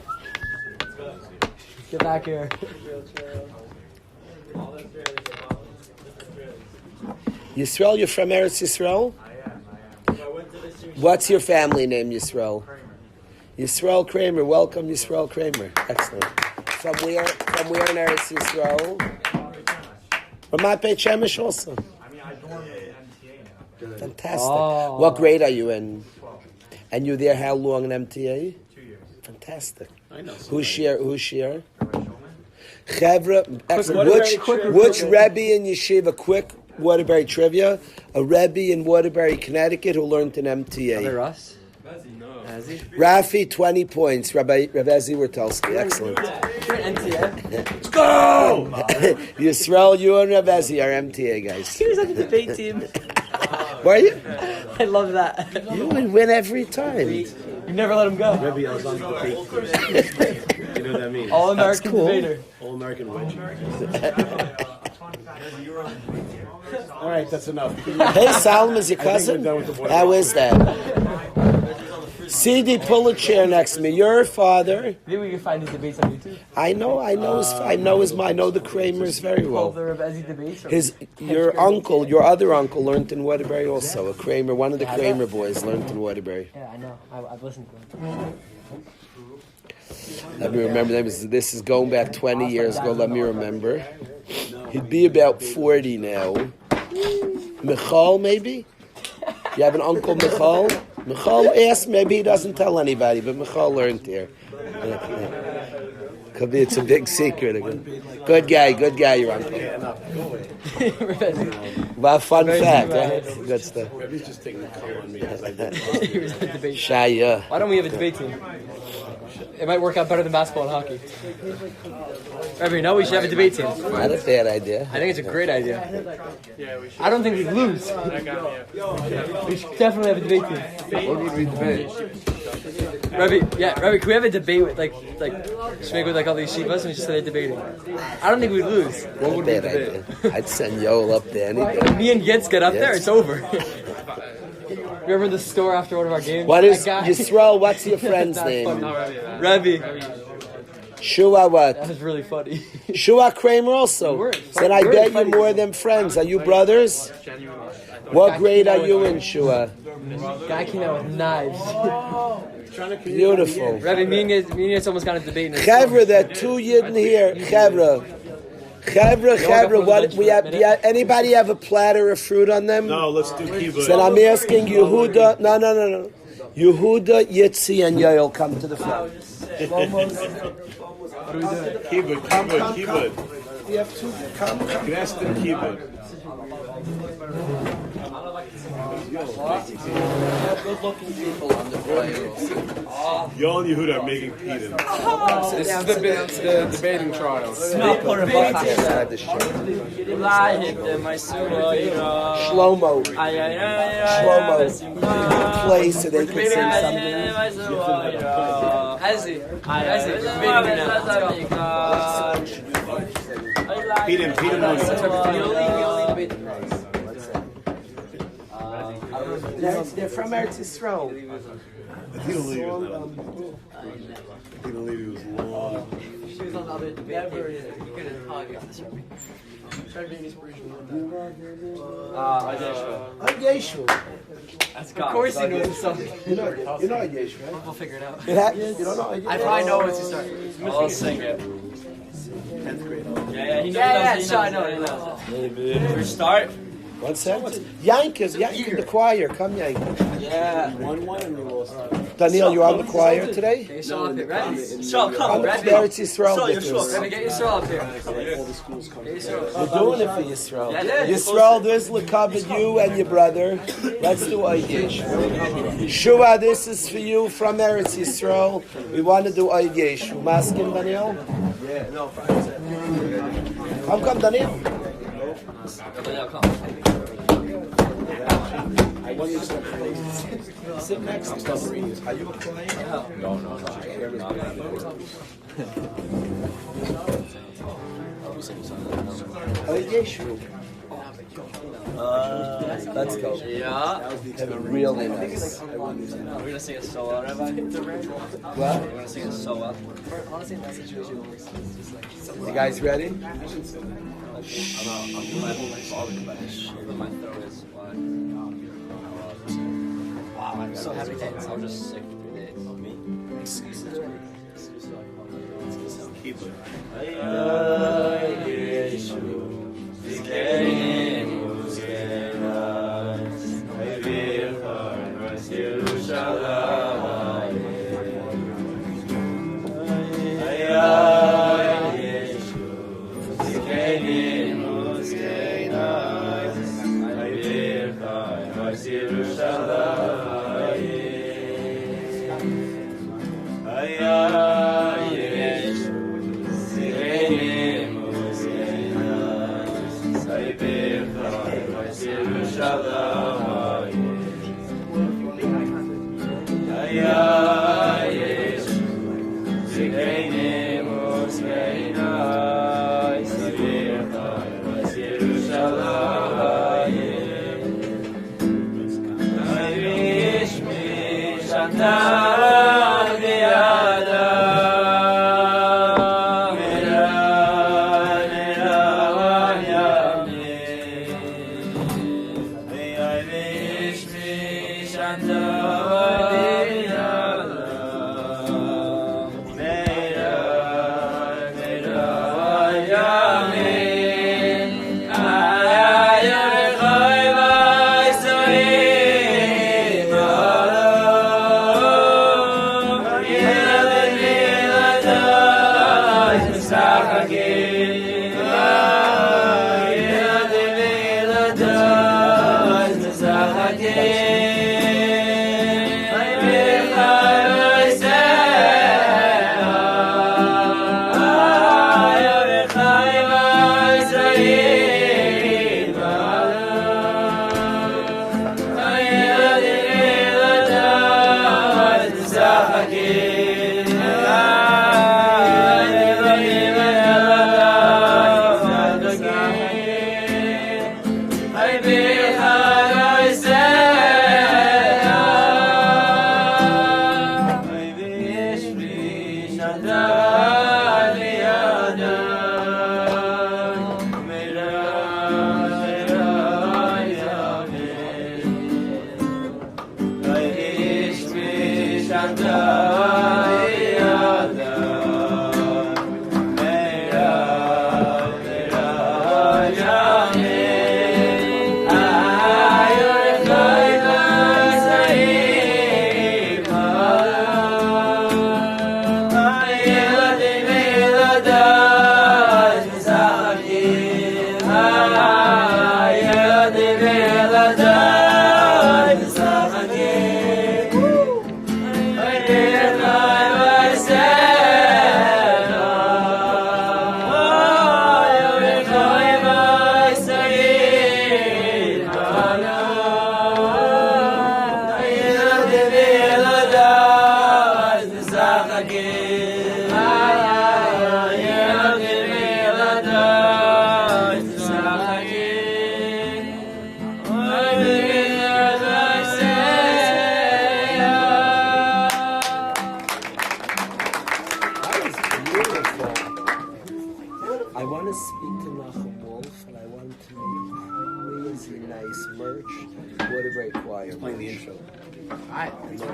Get back here. Yisrael, you're from Eretz Yisrael? What's your family name, Yisrael? Yisrael Kramer. Welcome, Yisrael Kramer. Excellent. From where in Eretz Yisrael? Ramat Beit Shemesh also. Fantastic. Oh. What grade are you in? And you're there how long in MTA? 2 years. Fantastic. I know. Who's here? Chevra, excellent. Waterbury Which Rebbe in Yeshiva, quick Waterbury trivia, a Rebbe in Waterbury, Connecticut who learned in MTA. Other Russ? Rafi, 20 points. Rabbi Wertelski, excellent. You're an MTA. Let's go! Yisrael, you and Ravezi are MTA guys. He was on the debate team. Were you? I love that. You would win every time. You never let him go. Rebbe, I was on the debate course. You know what that means? All American cool. debater. All American wedge. All right, that's enough. Hey, Salam, is your cousin? done with the board. How is that? CD, pull a chair next to me. Your father. Maybe we can find his debates on YouTube. I know the Kramers very All well. the Rebezi debates. Your other uncle learned in Waterbury also. A Kramer, one of the Kramer boys learned in Waterbury. Yeah, I know. I've listened to them. Let me remember, this is going back 20 years ago, let me remember. He'd be about 40 now. Michal, maybe? You have an uncle, Michal? Michal asked, maybe he doesn't tell anybody, but Michal learned here. Could be, it's a big secret. Good guy, your uncle. Well, fun fact, right? Good stuff. Rebbe's just taking the call on me as I did. He was the debate. Shaya. Why don't we have a debate team? It might work out better than basketball and hockey. Rebbe, no, we should have a debate team. Not a bad idea. I think it's a great idea. I don't think we'd lose. We should definitely have a debate team. What would we debate? Rebbe, can we have a debate with like Shmig with like all these shivas and we just started debating? I don't think we'd lose. Not a bad idea. I'd send Yoel up there any day. Me and Gitz get up there, it's over. Remember the store after one of our games? What is, That guy- Yisrael, what's your friend's That's name? funny. Rebbe. Shua what? That was really funny. Shua Kramer also. We're- Then I we're bet you funny. more than friends. Are you brothers? What grade are you in, Shua? Guy came out with knives. Beautiful. Rebbe, me and Gitz almost got a debate in the Chevra, there are 2 Yidden here. Chevra, what we have? Anybody have a platter of fruit on them? No, let's do kibbutz. Then I'm asking Yehuda. No. Yehuda, Yitzi, and Yoel come to the front. Kibbutz. We have 2. Come. Gnest and kibbutz. Good-looking people on the player. Y'all and Yehuda are making pita. This is the debating trial. Shlomo. Play so they can sing something. Pita money. They're from Eretz Yisrael. Tina Levy was not on Tina Levy was long. She was on the other debate. Never. You couldn't talk about this, Rabbi. Try to be an inspiration. Yeshu. Of course he knows something. You know Yeshu, right? We'll figure it out. You don't know Yeshu? I probably know once you start. I'll sing it. 10th grade. Yeah, he knows. Yeah, he sure, I knows. know, I know. We start. One second. Yankev, the choir. Come, Yankev. Yeah. 1-1 and we lost. Daniel, you on the choir today? Get your straw up here, Rabbi. So come I'm on, the Rabbi. Eretz Yisrael So, with you're us. Rabbi, get your straw up here. All the schools come. Get your straw. We're doing it for Yisrael. Yeah, Yisrael, this will cover you and your brother. Let's do Oid Yeshu. Shua, this is for you from Eretz Yisrael. We want to do Oid Yeshu. Maskim, Daniel? Yeah, no, Come, Daniel. I want you to sit next to somebody. Are you a client? No. Oid Yeshu. Let's go. Yeah. Have it really nice. We're gonna sing a solo, Rabbi. What? We're gonna sing a solo. Honestly, in that situation, it's just like You guys ready? My throat is wide. Wow, I'm so happy to I'm just sick today. Me? Excuses. Keep it. Yeah.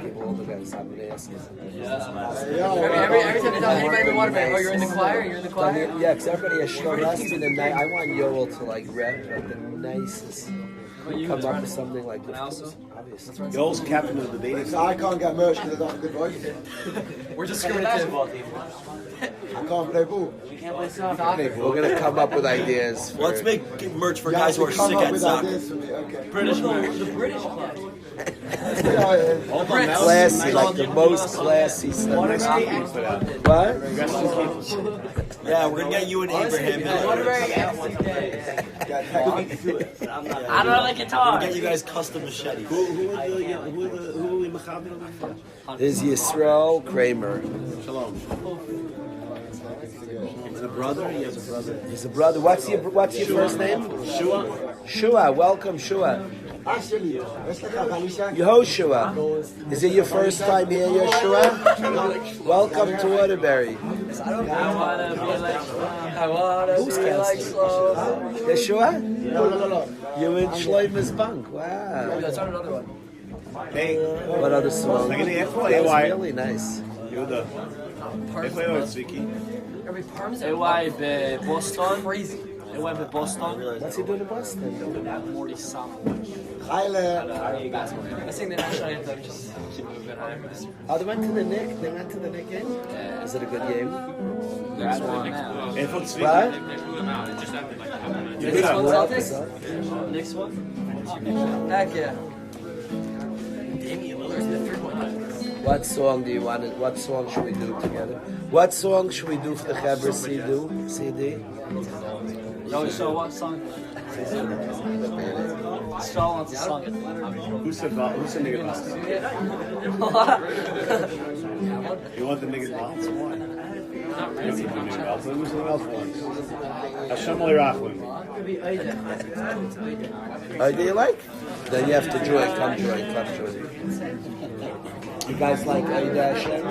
people, all the guys, I'm gonna ask you. Every time they tell anybody in water band, oh, you're in the choir, you're in the choir. Yeah, because everybody has shown us to the night. I want Yoel to like rep like the nicest. Come up with something like this. Obviously. Yoel's captain of the dating. I can't get merch because I don't have a good voice. We're discriminative. I can't play ball. We're gonna come up with ideas. For Let's make merch for guys who are come sick up at with soccer. ideas for me. Okay. British merch. The British club. classy, like the most classy stuff. What? Yeah, we're gonna get you and Abraham. I don't like guitar. Get you guys custom machetes. Who are we mechaber? Is Yisrael Kramer. Shalom. He's a brother. He has a brother. He's a brother. What's your first name? Shua. Shua. Welcome, Shua. Yehoshua. Is it your first time here, Yeshua? Welcome to Waterbury. I wanna be like slow. Yeshua? No. You in Shloimo's bunk. Wow. Let's start another one. Hey. What other song? I'm gonna That ask was really nice. Yehuda. Ife Tzviki. Every parmesan. Why Boston? Crazy. Why Boston? What's he doing in Boston? Morty Sam. I sing the national anthem. Just keep moving on. Oh, they went to the Nick. They went to the Nick game. Is it a good game? That's one now. Ife Tzviki. What? Next one, What Celtics? up? Next one? Heck yeah. Damian Lillard's the third one. What song do you want? What song should we do together? What song should we do for the Chaber CD? No, so what song? Straw wants a song. Who said nigga bounce? You want the nigga bounce? Why? Not really. Nigga bounce. Who something else wants? Hashem L'Rachman. Oh, do you like? Then you have to join. Come join. You guys like Aida Hashem?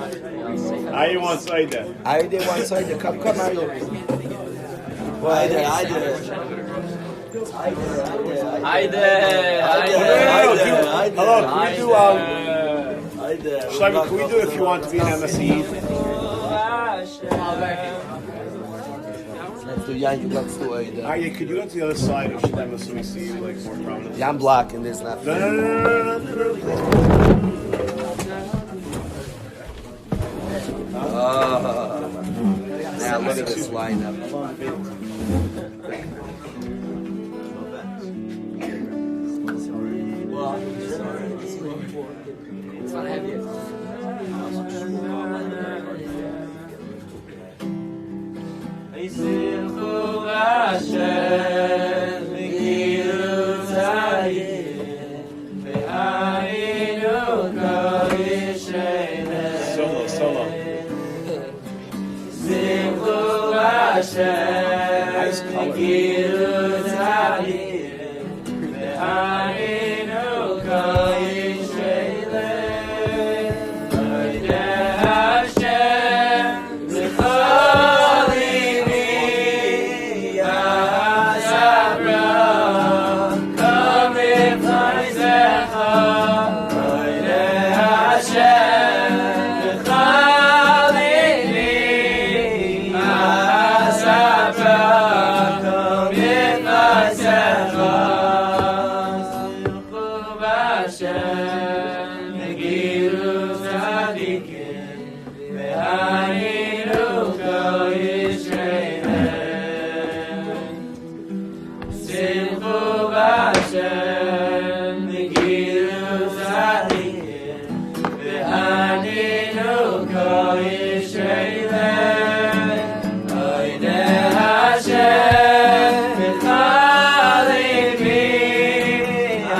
I want Saida. Aida wants Aida. Come, Aida. Well, I did. Hello, can we do Shlomo, can we do if you want to be an MSE? Let's do Yankee. Let's do Aida. Arya, could you go to the other side of Shlomo so we see you like more prominently? Yeah, I'm blocking this now. No. Now look at this lineup. It's not heavy. Solo. Nice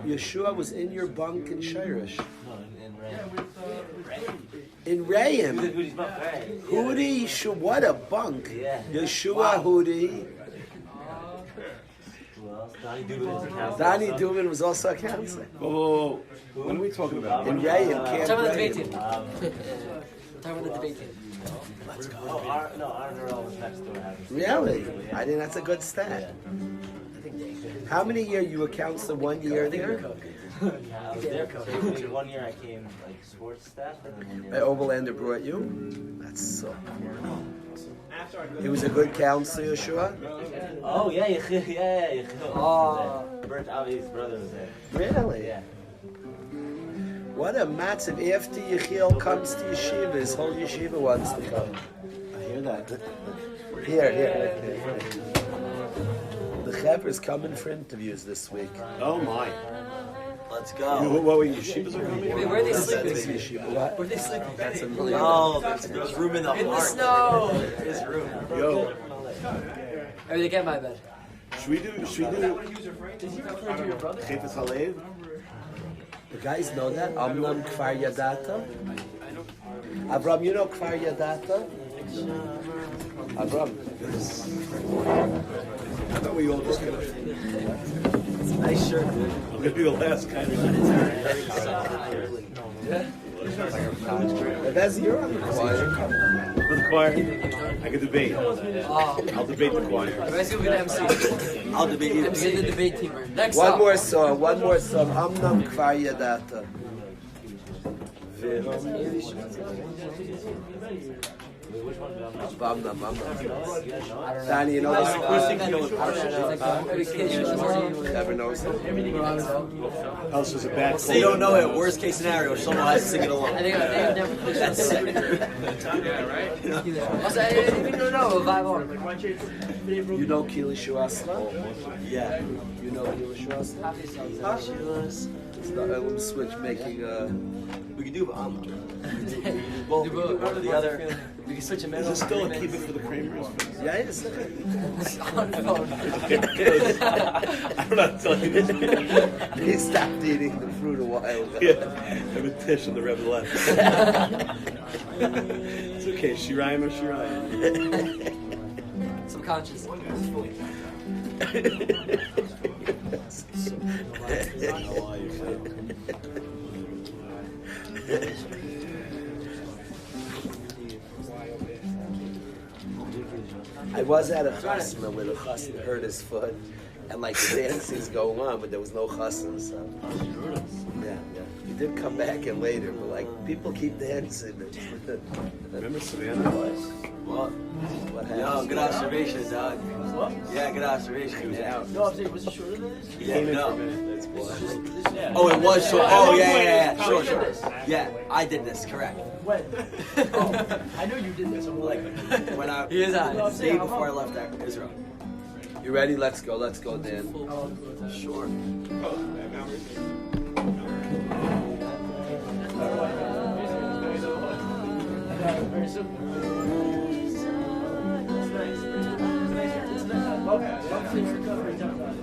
Yeshua was in your bunk in Shirish. Reim. Hudi, Yeshua, what a bunk. Yeshua, Hudi. Donnie Dubin was also a counselor. Whoa. What are we talking about? And Reim, Camp Talk about the debate Reim. team. Talk about the debate team. Let's go. No, Aaron Earl was next door. Really? I think that's a good stat. How many years you were counselor? 1 year there? I was there for 1 year. I came like sports staff, and then 1 year. Overlander brought you? That's so cool. He was a good counselor, Yeshua? Oh yeah. Oh. Bert Avi's brother was there. Really? Yeah. What a massive. After Yechiel comes to yeshiva, his whole yeshiva wants to come. I hear that. Here. The Chevra's coming for interviews this week. Oh my. Let's You, go. what were yeshivas are coming? Wait, where are they That's sleeping? yeshiva. What? Where are they sleeping? That's a million. Oh, there's room in the In the heart. snow. There's room. Yo, Or they get my bed. should we do Chefetz Halev? The guys know that? Amnam Kfar Yadata? Avram, you know Kfar Yadata? Avram. I thought we all just gonna. Nice shirt. I'm gonna be the last kind of. That's your on the choir. For the choir, I can debate. I'll debate the choir. You guys gonna be the MC. I'll debate you. MC the debate teamer. Next One song. more song. Amnam Kfar Yadata. Amnam. Danny, you know this? Never knows it. Else is a bad So you don't know it. Worst case scenario, someone has to sing it along. I think I've never pushed that. Also, I didn't even know a vibe on. You know Kalish Asla? Yeah. You know Kalish Asla? Let me switch making We can do both. One or the other. We can switch a Is minute. this still a keep it for the Kramers? Yeah, it's On the phone. I'm not telling you this. He stopped eating the fruit a while ago. Yeah, I'm a Tish on the Rebbe left. It's okay, Shirayim or Shirayim. Subconscious. I was at a chasna where the chasna hurt his foot, and like the dancing's going on, but there was no chasna. So yeah. He did come back in later, but like people keep dancing. Remember Savannah? What happened? Yo, good observation, dog. What? Yeah, good observation. He was out. No, I'm saying, was it shorter than this? He came in for a no. minute. That's why. Oh, it was short. Oh, yeah. Sure. Yeah, I did this, correct. When? Oh, I know you did this. I'm like, When I, He is on. the day before I left Israel. You ready? Let's go, Dan. Sure. very simple. It's nice. It's nice. Well, thanks for covering down that.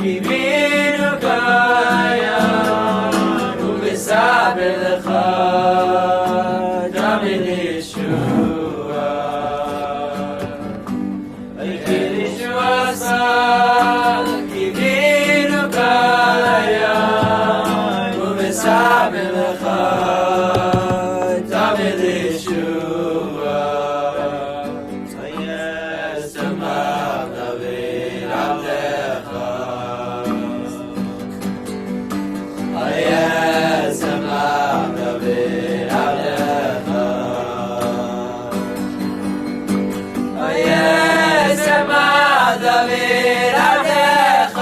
קיווינו קיים ומסבר לך תמיד ישועה Kalish עשה קיווינו קיים ומסבר לך תמיד ישועה ישמח דוד עבדך ישמח דוד עבדך ישמח דוד עבדך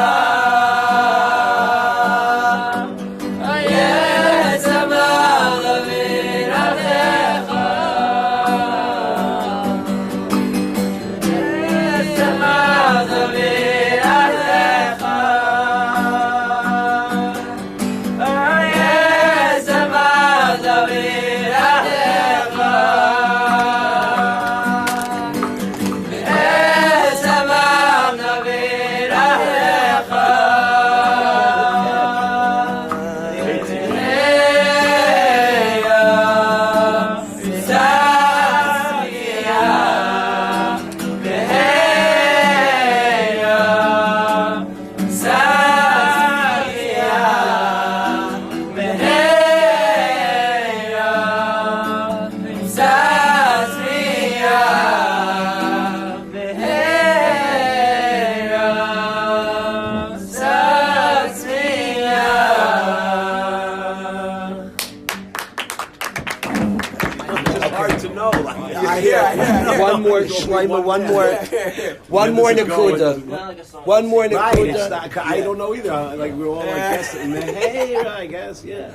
One more, Shlomo, one more Nakuda. One more Right, it's Nakuda. not, I don't know either. Like we're all like guessing. Hey, I guess, yeah.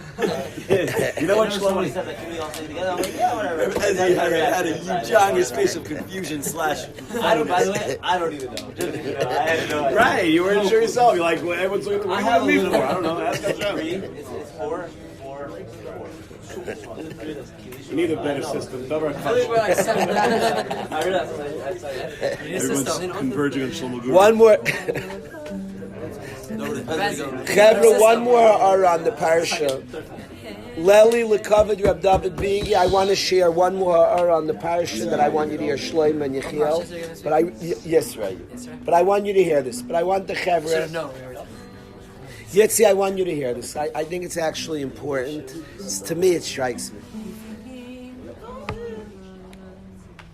You know what, Shlomo? said that, can we all sing together? I'm like, yeah, whatever. As he had a huge Johnny's face of confusion / By the way, I don't even know. Just, I have no idea. Right, you weren't sure yourself. You're like, well, everyone's looking I at have a me little for. I don't know. Ask us. It's four. You need a better system. Double I think we're like 7 I realized. Everyone's converging on Shlomo Guru. One more. Chevra, one more are on the parsha. Leli Lekavod Rab David Bigi. I want to share one more are on the parsha that I want you to hear Shlomo and Yechiel. But yes, right. But I want you to hear this. But I want the Chevra. Yetzi, I want you to hear this. I think it's actually important. To me, it strikes me.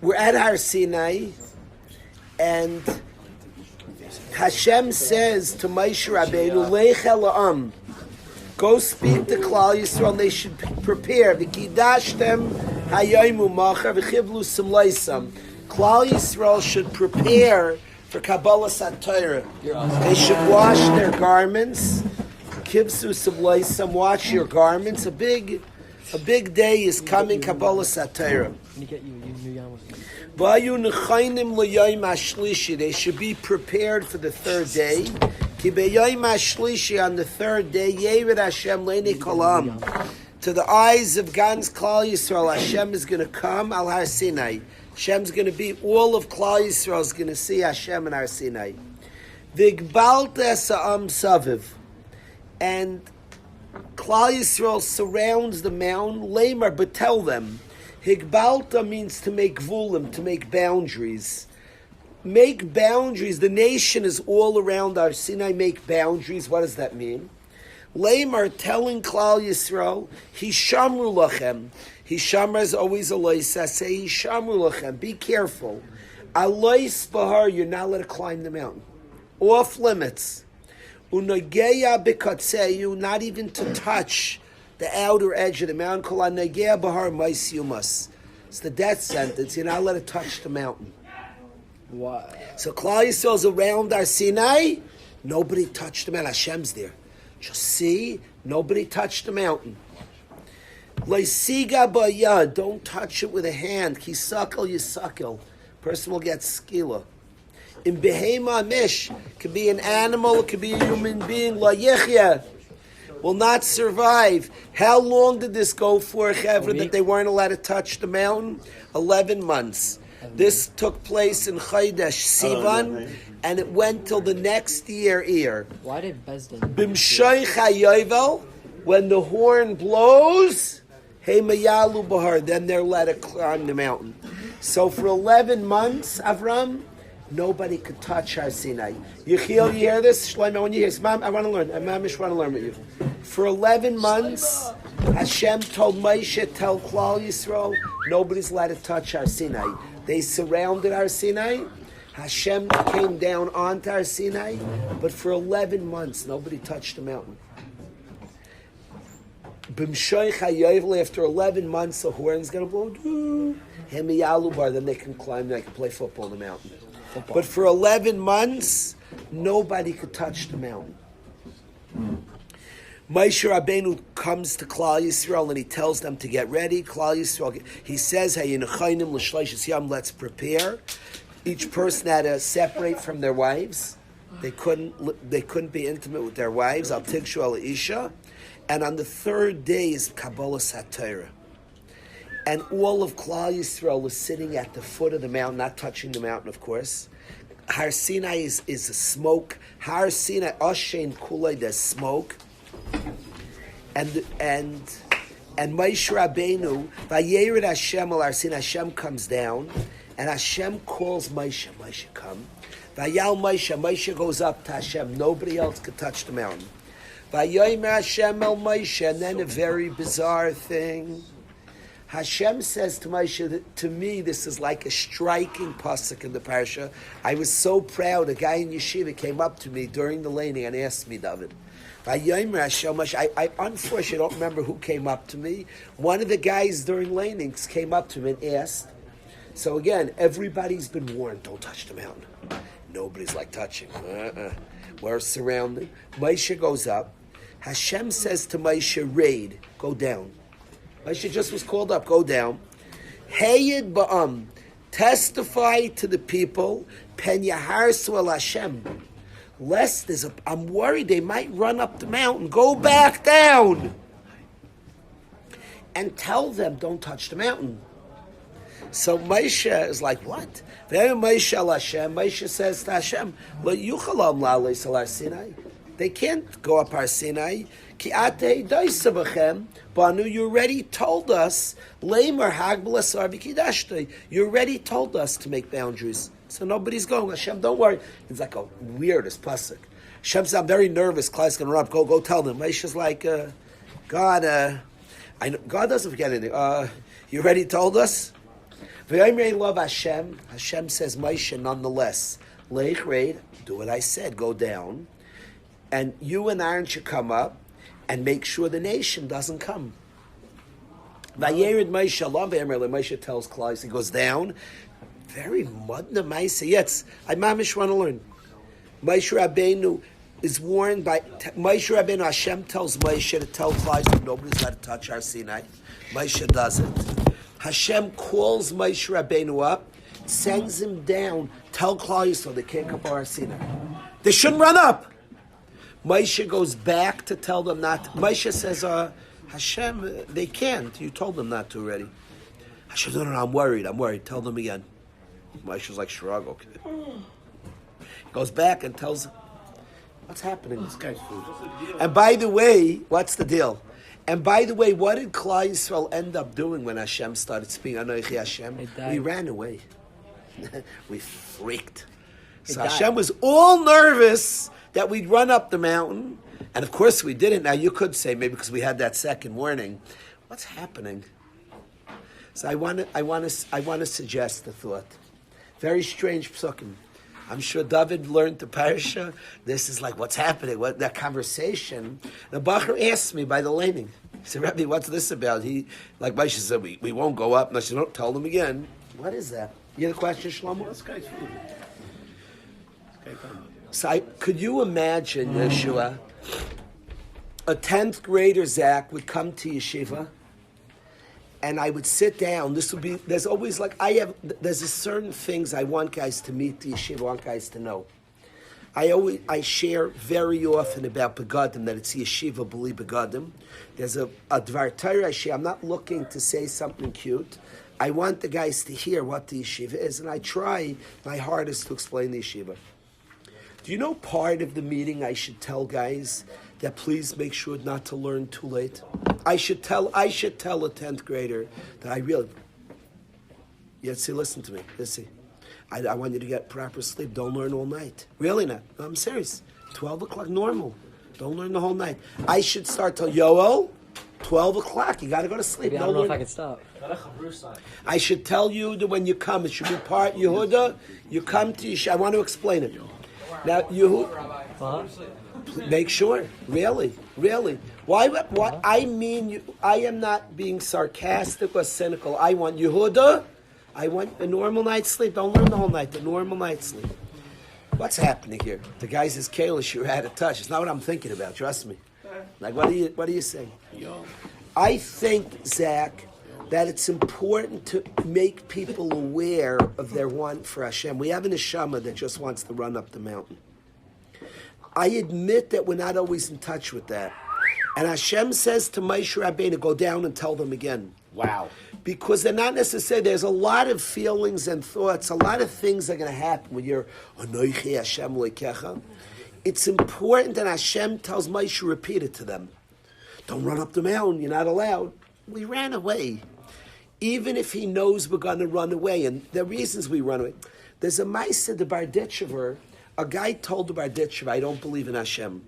We're at Har Sinai, and Hashem says to Moshe Rabbeinu, Lech el ha'am, go speak to Klal Yisrael, they should prepare. V'kidashtem hayomu machar v'chivlu simleisam. Klal Yisrael should prepare for Kabbalah Satorah. They should wash their garments. Kibsu simleisam, wash your garments. A big day is coming, Kabbalah Satorah. They should be prepared for the third day. On the third day, to the eyes of Gans Klal Yisrael, Hashem is going to come al Har Sinai. Hashem's going to be, all of Klal Yisrael is going to see Hashem in Har Sinai. And Klal Yisrael surrounds the mountain, Lamar, but tell them, Higbalta means to make vulim, to make boundaries. Make boundaries. The nation is all around Har Sinai. Make boundaries. What does that mean? Lamar telling Klal Yisrael, Hishamru lachem. Hishamra is always a loisa. Say Hishamru lachem. Be careful. Alois bahar, you're not allowed to climb the mountain. Off limits. Unageya bekatseyu, not even to touch the outer edge of the mountain. Kol hanagea bahar maisiumas. It's the death sentence. You're not allowed to touch the mountain. Wow. So Klal Yisrael's around Har Sinai. Nobody touched the mountain. Hashem's there. Just see, nobody touched the mountain. Leisiga bayad, don't touch it with a hand. Kisakal yisakal. Person will get skila. In behema mish, could be an animal, it could be a human being. La yechya will not survive. How long did this go for, Chevra, that they weren't allowed to touch the mountain? 11 months. This took place in Chodesh Sivan, and it went till the next year. Why did Bezdin? B'mshoich hayovel, when the horn blows, hey mayalu bahar, then they're let to climb the mountain. So for 11 months, Avram, nobody could touch Har Sinai. Yechiel, you hear this? Shlomo, when you hear this, Mom, I want to learn. Mamish want to learn with you. For 11 months, Hashem told Moshe, tell Klal Yisrael, nobody's allowed to touch Har Sinai. They surrounded Har Sinai. Hashem came down onto Har Sinai, but for 11 months, nobody touched the mountain. B'mshoich hayovel, after 11 months, the horn's going to blow. Hemiyalu bar, then they can climb, they can play football on the mountain. But for 11 months, nobody could touch the mountain. Moshe Rabbeinu comes to Klal Yisrael and he tells them to get ready. Klal Yisrael, he says, let's prepare. Each person had to separate from their wives. They couldn't be intimate with their wives. Al Tigshu al Isha. And on the third day is Kabbalah Satorah. And all of Klal Yisrael was sitting at the foot of the mountain, not touching the mountain, of course. Har Sinai is a smoke. Har Sinai, Oshen Kulei, there's smoke. And Moshe Rabbeinu, Vayered Hashem al Har Sinai, Hashem comes down, and Hashem calls Moshe. Moshe, come. Vayal Moshe, Moshe goes up to Hashem. Nobody else could touch the mountain. Vayomer Hashem el Moshe, and then a very bizarre thing. Hashem says to Moshe, to me, this is like a striking pasuk in the parsha. I was so proud. A guy in yeshiva came up to me during the laning and asked me, David, I unfortunately don't remember who came up to me. One of the guys during lanings came up to me and asked. So again, everybody's been warned, don't touch the mountain. Nobody's like touching. We're surrounded. Moshe goes up. Hashem says to Moshe, raid, go down. Moshe just was called up, go down. Hayid ba'am, testify to the people, pen yaharsu el Hashem. Lest I'm worried they might run up the mountain. Go back down. And tell them, don't touch the mountain. So Moshe is like, what? Moshe says to Hashem, they can't go up Har Sinai. Banu, you already told us. You already told us to make boundaries. So nobody's going. Hashem, don't worry. It's like a weirdest pasuk. Hashem says, I'm very nervous. Klai's going to run up. Go tell them. Moshe's like, God, I know, God doesn't forget anything. You already told us? Love Hashem. Hashem says, Moshe, nonetheless, Leich raid, do what I said, go down. And you and Aaron should come up and make sure the nation doesn't come. Vayered Moshe, Moshe tells Klai, he goes down. Very mudna Maisa. Yes, I mamish want to learn. Moshe Rabbeinu is warned by Moshe Rabbeinu. Hashem tells Moshe to tell Klai that nobody's allowed to touch Har Sinai. Moshe does it. Hashem calls Moshe Rabbeinu up, sends him down. Tell Klai so they can't come to Har Sinai. They shouldn't run up. Moshe goes back to tell them not to. Moshe says, Hashem, they can't. You told them not to already. Hashem, no, I'm worried. Tell them again. Moshe's like, shrug, okay. He goes back and tells them, what's happening? This guy's food. And by the way, what's the deal? And by the way, what did Klal Yisrael end up doing when Hashem started speaking? Anochi Hashem? We ran away. We freaked. So Hashem was all nervous that we'd run up the mountain, and of course we didn't. Now you could say maybe because we had that second warning. What's happening? So I want to suggest a thought. Very strange psukim. I'm sure David learned the parasha. This is like what's happening. What that conversation? The Bacher asked me by the laning. He said, Rabbi, what's this about? He, like Moshe said, we won't go up. And I said, don't tell them again. What is that? You had a question, Shlomo? This guy's food. So could you imagine, Yeshua, a 10th grader, Zach, would come to yeshiva, and I would sit down. There's always there's a certain things I want guys to meet the yeshiva, I want guys to know. I share very often about begadim, that it's yeshiva b'li begadim. There's a dvar Torah I share. I'm not looking to say something cute. I want the guys to hear what the yeshiva is, and I try my hardest to explain the yeshiva. Do you know part of the meeting I should tell guys that please make sure not to learn too late? I should tell a 10th grader that I really... see, listen to me. See, I want you to get proper sleep. Don't learn all night. Really not. No, I'm serious. 12 o'clock, normal. Don't learn the whole night. I should start till Yoel, 12 o'clock. You got to go to sleep. I don't know if I can stop. I should tell you that when you come, it should be part Yehuda. You come to Yeshiva. I want to explain it. Now, Yehuda, make sure. Really. Why? I mean, I am not being sarcastic or cynical. I want Yehuda. I want a normal night's sleep. Don't learn the whole night. The normal night's sleep. What's happening here? The guys is Kalish. You're out of touch. It's not what I'm thinking about. Trust me. Like, what are you saying? I think, Zach, that it's important to make people aware of their want for Hashem. We have a neshama that just wants to run up the mountain. I admit that we're not always in touch with that. And Hashem says to Moshe Rabbeinu, go down and tell them again. Wow. Because they're not necessarily, there's a lot of feelings and thoughts, a lot of things are going to happen when you're Anoichi Hashem Leikecha. It's important that Hashem tells Moshe, repeat it to them. Don't run up the mountain, you're not allowed. We ran away. Even if he knows we're going to run away, and the reasons we run away. There's a Maisa, the Barditchever, a guy told the Barditchever, I don't believe in Hashem.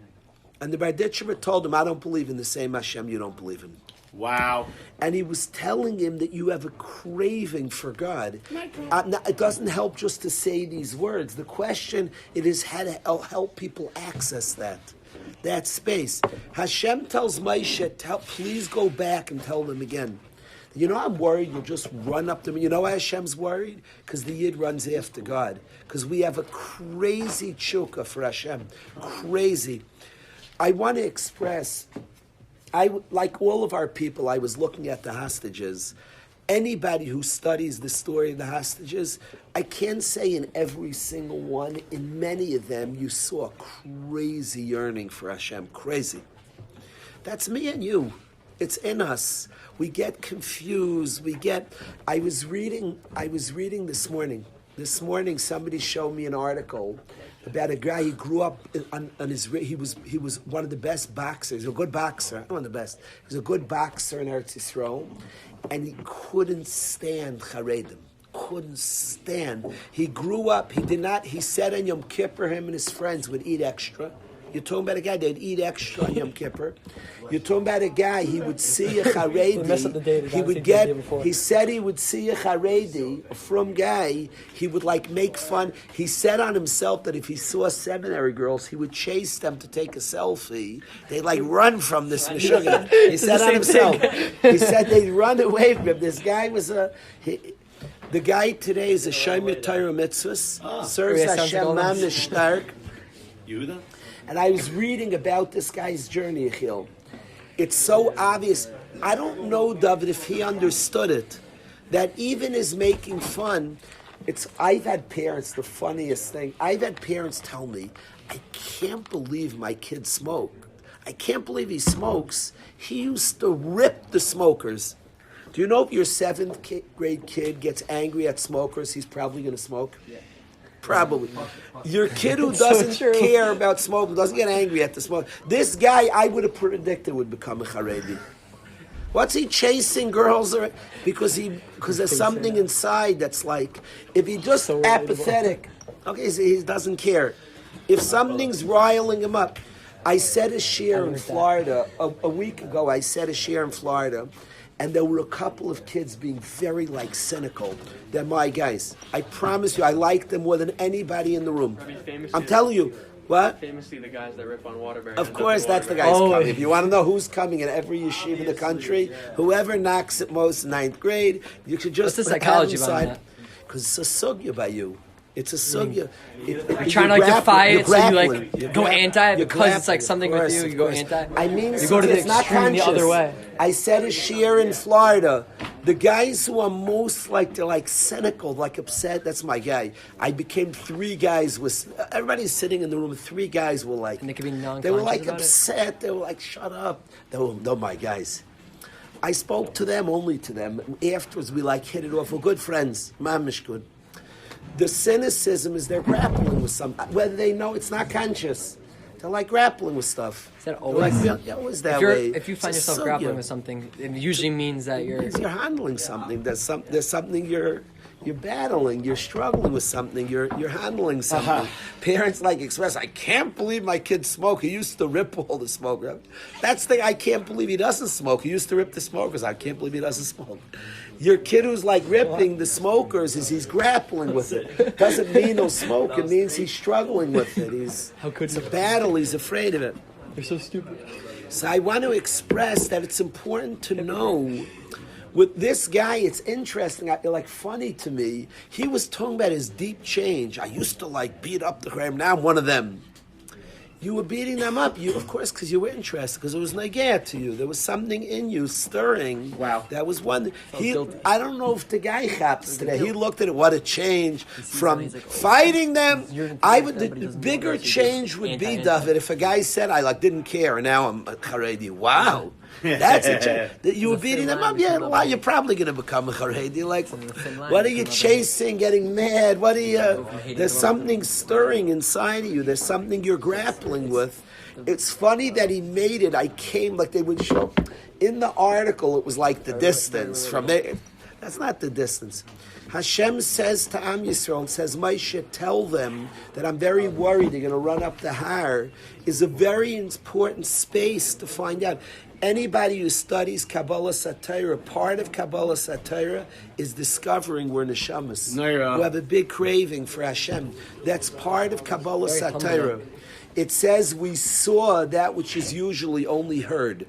And the Barditchever told him, I don't believe in the same Hashem you don't believe in. Wow. And he was telling him that you have a craving for God. It doesn't help just to say these words. The question, it is how to help people access that space. Hashem tells Moshe, please go back and tell them again. You know, I'm worried you'll just run up to me. You know why Hashem's worried? Because the Yid runs after God. Because we have a crazy chukka for Hashem. Crazy. I want to express... like all of our people, I was looking at the hostages. Anybody who studies the story of the hostages, I can't say in every single one, in many of them, you saw crazy yearning for Hashem. Crazy. That's me and you. It's in us. We get confused. I was reading this morning. This morning, somebody showed me an article about a guy. He grew up on his. He was one of the best boxers. He was a good boxer. Not one of the best. He was a good boxer in Eretz Yisrael, and he couldn't stand Charedim. Couldn't stand. He grew up. He did not. He said on Yom Kippur, him and his friends would eat extra. You're talking about a guy they'd eat extra on Yom Kippur. You're talking about a guy, he would see a Haredi. He said he would see a Haredi, a frum guy, he would like make fun. He said on himself that if he saw seminary girls, he would chase them to take a selfie. They'd like run from this Meshuggah. He said on himself. He said they'd run away from him. This guy was the guy today is a Shomer Torah Mitzvahs, serves Hashem Mamish Stark. Yehuda? And I was reading about this guy's journey, Achil. It's so obvious. I don't know, David, if he understood it, that even as making fun, I've had parents, the funniest thing, I've had parents tell me, I can't believe my kid smoked. I can't believe he smokes. He used to rip the smokers. Do you know if your 7th grade kid gets angry at smokers, he's probably going to smoke? Yeah. Probably. Your kid who doesn't care about smoking, doesn't get angry at the smoke. This guy, I would have predicted would become a Haredi. What's he chasing girls? Because there's something inside that's like, if he just so apathetic, okay, so he doesn't care. If something's riling him up. I said a share in Florida, a week ago, I said a share in Florida, and there were a couple of kids being very, cynical. They're my guys. I promise you, I like them more than anybody in the room. I'm telling you. What? Famously, the guys that rip on Waterbury. Of course, that's the guys coming. If you want to know who's coming in every yeshiva in the country, whoever knocks at most 9th grade, you should just... What's the psychology behind that? Because it's a sugya by you. It's a sugya. You're trying to defy it, so you go anti because it's something with you. You go anti. I mean, you go to the extreme the other way. I said a share in Florida. The guys who are most they're cynical, upset. That's my guy. I became 3 guys with everybody's sitting in the room. 3 guys were and they could be they were upset. It. They were shut up. They're my guys. I spoke to them, only to them. Afterwards, we like hit it off. We're good friends. Mamish good. The cynicism is they're grappling with something. Whether they know it's not conscious. They're like grappling with stuff. Is that always? Always that If way. if you find It's yourself so grappling good. with something, it usually means that you're. You're handling something. There's something you're battling. You're struggling with something. You're handling something. Parents like express. I can't believe my kid smoke. He used to rip all the smoke. That's the. I can't believe he doesn't smoke. He used to rip the smokers. I can't believe he doesn't smoke. Your kid who's like ripping the smokers is he's grappling with it. Doesn't mean he'll smoke. It means he's struggling with it. It's a battle. He's afraid of it. You're so stupid. So I want to express that it's important to know. With this guy, it's interesting, like funny to me. He was talking about his deep change. I used to like beat up the crowd. Now I'm one of them. You were beating them up, of course, because you were interested, because it was nagaya to you. There was something in you stirring. Wow. That was one. I don't know if the guy happens today. He looked at it. What a change from fighting them. The bigger change would be, David, if a guy said, I didn't care, and now I'm a Haredi. Wow. That's a change. You were beating them up. Yeah, well, you're probably going to become a Haredi. Like, what are you chasing? Getting mad? What are you? There's something stirring inside of you. There's something you're grappling with. It's funny that he made it. I came like they would show in the article. It was like the distance from there. That's not the distance. Hashem says to Am Yisrael, says, Moshe, tell them that I'm very worried they're going to run up the Har, is a very important space to find out. Anybody who studies Kabbalah Satira, part of Kabbalah Satira is discovering we're neshamas. We have a big craving for Hashem. That's part of Kabbalah Satira. It says we saw that which is usually only heard.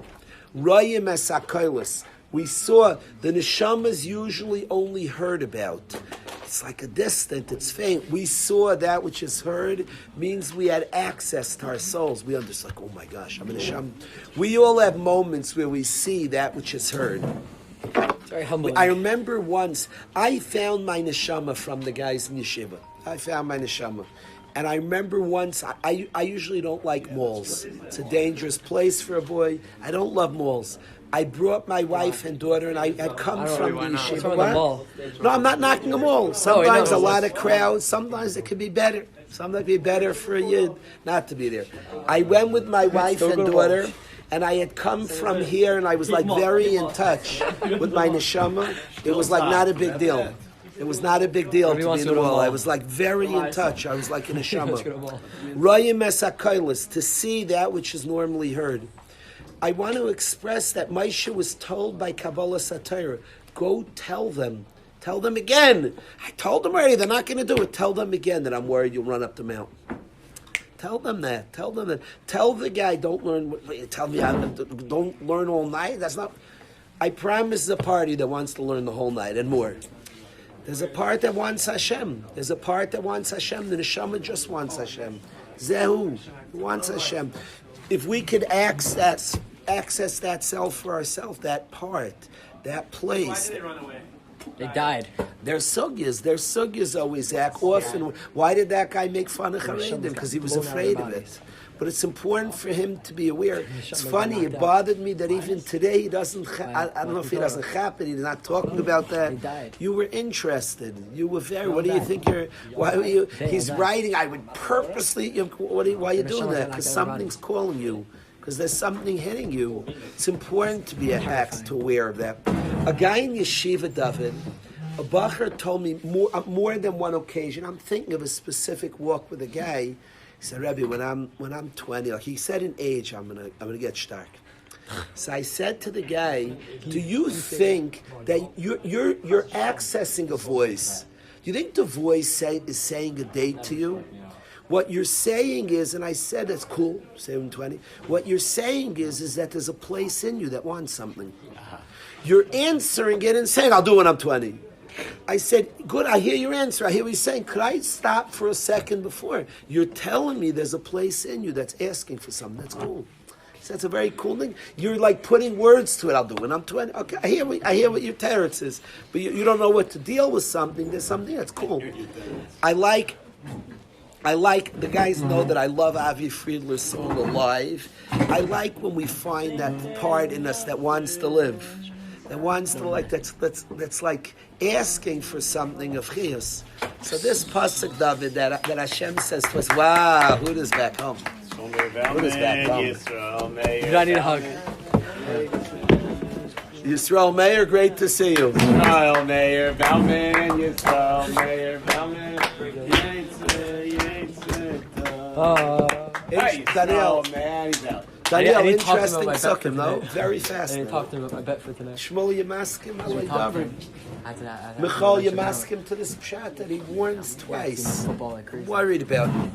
Rayim es hakolos. We saw the neshamas usually only heard about. It's like a distant, it's faint. We saw that which is heard, means we had access to our souls. We understand, like, oh my gosh, I'm a neshama. We all have moments where we see that which is heard. It's very humbling. I remember once, I found my neshama from the guys in yeshiva. I found my neshama. And I remember once, I usually don't like malls. It's a dangerous place for a boy. I don't love malls. I brought my wife and daughter, and I had come from the yeshiva. What's wrong with the mall? No, I'm not knocking them all. Sometimes a lot of crowds. Sometimes it could be better. Sometimes it could be better for a yid not to be there. I went with my wife and daughter, and I had come from here, and I was like very in touch with my neshama. It was like not a big deal. It was not a big deal to be in the wall. I was like very in touch. I was like in a neshama. Rayim es hakolos, to see that which is normally heard. I want to express that Moshe was told by Kabbalah Satira, go tell them. Tell them again. I told them already, they're not going to do it. Tell them again that I'm worried you'll run up the mountain. Tell them that. Tell them that. Tell the guy, don't learn, tell me, don't learn all night. That's not, I promise the party that wants to learn the whole night and more. There's a part that wants Hashem. There's a part that wants Hashem. The neshama just wants Hashem. Zehu wants Hashem. If we could access that self for ourselves, that part, that place. Why did they run away? They died. Their sugyas always act often. Why did that guy make fun of Haredim? Because he was afraid of it. But it's important for him to be aware. It's funny, it bothered me that even today he doesn't, I don't know if he doesn't happen, he's not talking about that. You were interested. You were very, what do you think why were you, he's writing, I would purposely, why are you doing that? Because something's calling you. Because there's something hitting you. It's important to be to aware of that. A guy in Yeshiva, David, a bacher told me more than one occasion, I'm thinking of a specific walk with a guy. He said, Rebbe, when I'm 20, like he said in age, I'm gonna get stark. So I said to the guy, do you think that you're accessing a voice? Do you think the voice is saying a date to you? What you're saying is, and I said that's cool, 720. What you're saying is that there's a place in you that wants something. You're answering it and saying, I'll do it when I'm 20. I said, good, I hear your answer. I hear what you're saying. Could I stop for a second before? You're telling me there's a place in you that's asking for something. That's cool. So that's a very cool thing. You're like putting words to it. I'll do it when I'm 20. Okay, I hear what your teretz is. But you don't know what to deal with something. There's something that's cool. I like the guys know that I love Avi Friedler's song Alive. I like when we find that part in us that wants to live. And one's like that's like asking for something of chiyus. So this pasuk, David, that Hashem says to us, wow, who is back home? Who is back home? Do I need a hug? Yisrael Meir, great to see you. Yisrael Meir, Bauman, Yisrael Meir, Bauman. Daniel, man, he's out. Daniel, I need to talk to him interesting about my bet for suckim, no? today. Very fast. I didn't talk to him about my bet for tonight. Shmuel Yamaskim, Alei Talk to David. him. I had to Michal let you know. Yamaskim to this pshat that he warns twice. Football like crazy. Worried about you.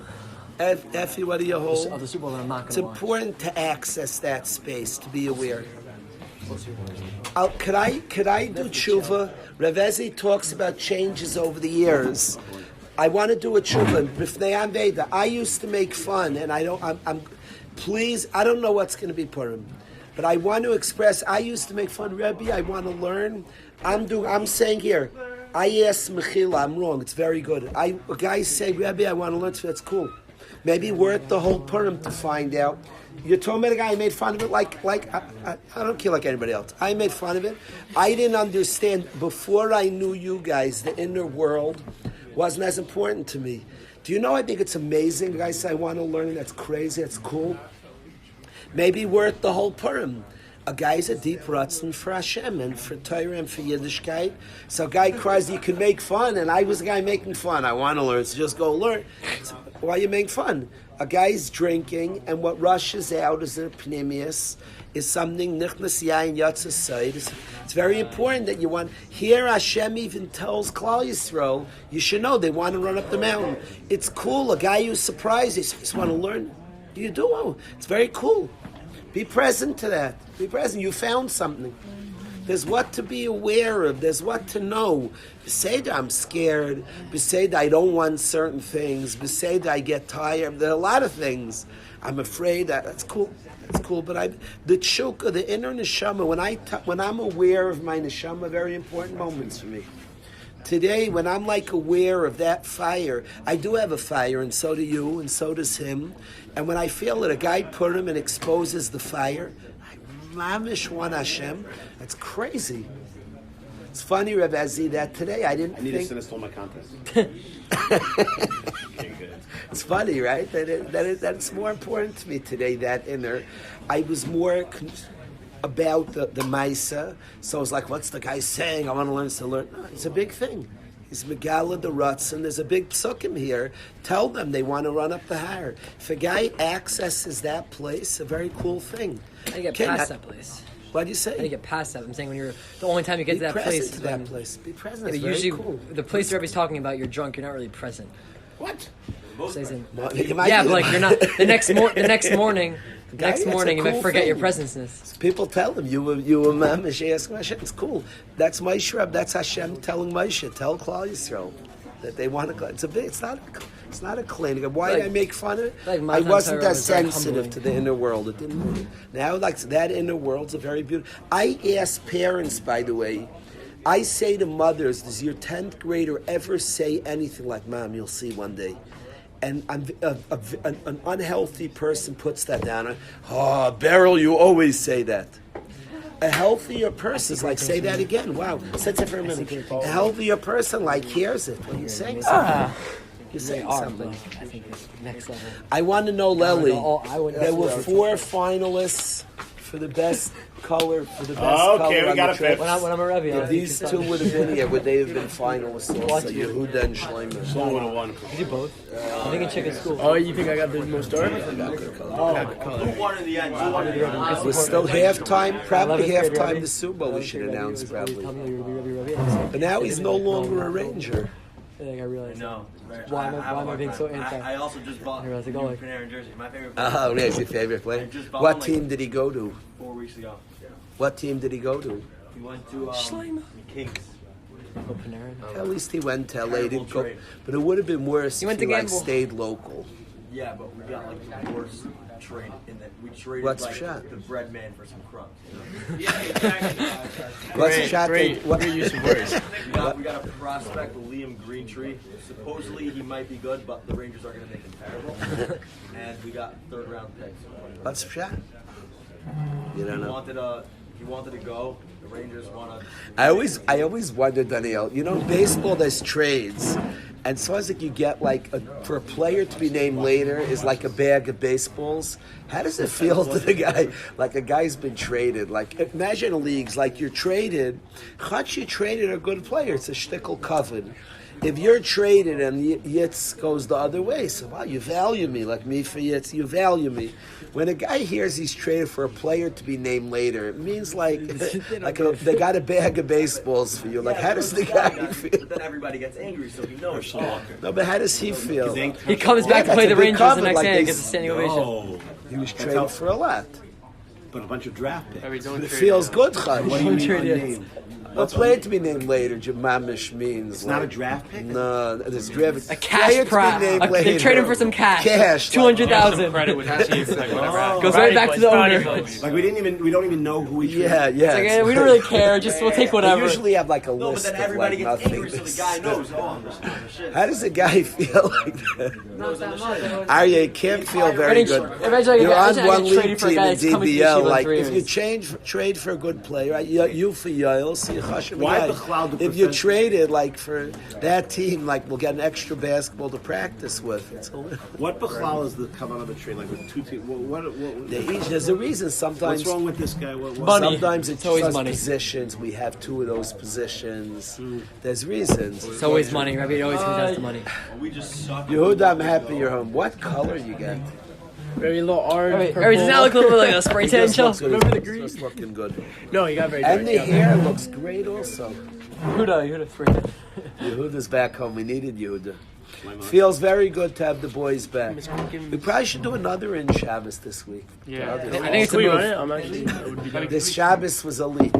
Effie, what do you hold? Of the Super Bowl that I'm not It's going to watch. important to access that space, to be aware. Could I do tshuva? Rav Ezi talks about changes over the years. I want to do a tshuva. B'fnei Am Veda. I used to make fun, and I don't. Please, I don't know what's going to be Purim, but I want to express. I used to make fun, Rebbe. I want to learn. I'm saying here. I asked Mechila. I'm wrong. It's very good. Guys say, Rebbe, I want to learn. So that's cool. Maybe worth the whole Purim to find out. You're talking about a guy who made fun of it like I don't care like anybody else. I made fun of it. I didn't understand. Before I knew you guys, the inner world wasn't as important to me. Do you know, I think it's amazing. Guys say, I want to learn. That's crazy. That's cool. Maybe worth the whole Purim. A guy's a deep rutzen for Hashem and for Torah and for Yiddishkeit. So a guy cries, you can make fun, and I was the guy making fun. I want to learn, so just go learn. So why you make fun? A guy's drinking, and what rushes out is a pneumius, is something nichnas yain yatzas side. It's very important that you want. Here Hashem even tells Klal Yisrael, you should know they want to run up the mountain. It's cool. A guy who's surprised, he just want to learn. Do you do? Oh, it's very cool. Be present to that. Be present. You found something. There's what to be aware of. There's what to know. Beseda, I'm scared. Beseda, I don't want certain things. Beseda, I get tired. There are a lot of things. I'm afraid. That's cool. That's cool. But the chukka, the inner neshama, when I'm aware of my neshama, very important moments for me. Today, when I'm like aware of that fire, I do have a fire, and so do you, and so does him. And when I feel that a guy put him and exposes the fire, I mamish one Hashem. That's crazy. It's funny, Rav Ezi, that today I didn't need think... to stole my contest. It's funny, right? That's more important to me today, that inner. I was more... about the Maisa, so I was like, what's the guy saying? I want to learn to learn. No, it's a big thing. He's Megala the Rutz, and there's a big psukim here. Tell them they want to run up the Har. If a guy accesses that place, a very cool thing. How do you get past that place? What do you say? How do you get past that? I'm saying when you're the only time you get to that place. To that place. Be present. Yeah, It's usually, very cool. the place everybody's talking about, you're drunk. You're not really present. What? Yeah, but like you're not. The next morning, you might forget your presenceness. People tell him you were Mamish asking Hashem. It's cool. That's Moshe Rab. That's Hashem telling Moshe, tell Klal Yisrael that they want to. It's not a claim. Why did I make fun of it? I wasn't that sensitive to the inner world. It didn't. Now, like that inner world's a very beautiful. I ask parents, by the way. I say to mothers, does your 10th grader ever say anything like, Mom, you'll see one day? And an unhealthy person puts that down. Oh, Beryl, you always say that. A healthier person is like, say that again. Wow, sit there for a minute. A healthier person like hears it when you're saying something. You're saying something. I think it's next level. I want to know, Lely, there were 4 finalists for the best color, for the best color. Okay, we got a fifth. When I'm a Rebbe, If these 2 would have been here, would they have been finalists also? Yehuda and Shlomo. Someone would have won. Did you both? I think in chicken school. Oh, you think I got the most stars? Who won in the end? Who won in the end? It was still halftime, probably halftime the Super Bowl we should announce, probably. But now he's no longer a Ranger. I think I realized. No. Why am I being so anti? I also just bought I realized a I go like- Panarin jersey. My favorite. Oh, that's your favorite player. just bought What one, team like, did he go to? 4 weeks ago. What team did he go to? He went to Kings. Oh, Panarin. At least he went to LA. Terrible Didn't go, trade. but it would have been worse He if went he to like gamble. stayed local. Yeah, but we got like the worst trade in that we traded What's like the shot? the bread man for some crumbs. What's the shot? Great use of words. We got a prospect, Liam Greentree. Supposedly he might be good, but the Rangers are going to make him terrible. And we got 3rd round picks. What's the shot? You don't He know. wanted He wanted to go. The Rangers want to. I always wonder, Daniel. You know, baseball there's trades, and so as like you get like for a player to be named later is like a bag of baseballs. How does it feel to the guy? Like a guy's been traded. Like imagine leagues like you're traded. Chutz you traded a good player. It's a shtickle covered. If you're traded and Yitz goes the other way, so wow, you value me like me for Yitz. You value me. When a guy hears he's traded for a player to be named later, it means like they got a bag of baseballs for you. Like, how does the guy feel? But then everybody gets angry, so he knows. No, but how does he feel? He comes back to play the Rangers the next day and gets a standing ovation. Oh, He was traded for a lot. but a bunch of draft picks. It feels good, Chad. What do you mean unnamed? A player to be named later, Jamamish means It's not a draft pick? No, there's draft. A cash prize. They trade him for some cash. Cash. 200,000. Credit with Chiefs, like whatever. Goes right back to the owner. Like we don't even know who we traded. Yeah. It's like, eh, we don't really care. Just we'll take They whatever. usually have like a No, but list then of everybody like gets nothing. angry, so the guy knows. Oh, I'm just doing shit. How does a guy feel like that? Arya, you can't feel very good. Imagine You're on I one get traded league for a team guy in that's coming to DBL. Yeshiva Like in 3 if you years. trade for a good player, right? You for Yael, see Why the cloud the if you percent- traded like for that team, like we'll get an extra basketball to practice with. It's What Bechlal is the come out of a trade like with two teams? there's a reason sometimes. What's wrong with this guy? What, Money. Sometimes it's always just money. positions. We have 2 of those positions. There's reasons. It's always money. Rabbi, it always comes down to money. We just suck. Yehuda, I'm happy you're home. What color you got? Very little orange. Rabbi, does that look a little bit like a spray tan chill? Remember the green? It's looking good. No, he got very dark. And the hair looks great also. Yehuda, spray tan. Yehuda's back home. We needed Yehuda. Feels very good to have the boys back. We probably should do another in Shabbos this week. Yeah. I think it's a Can we move. run it? I'm actually. It would be down. This Shabbos was elite.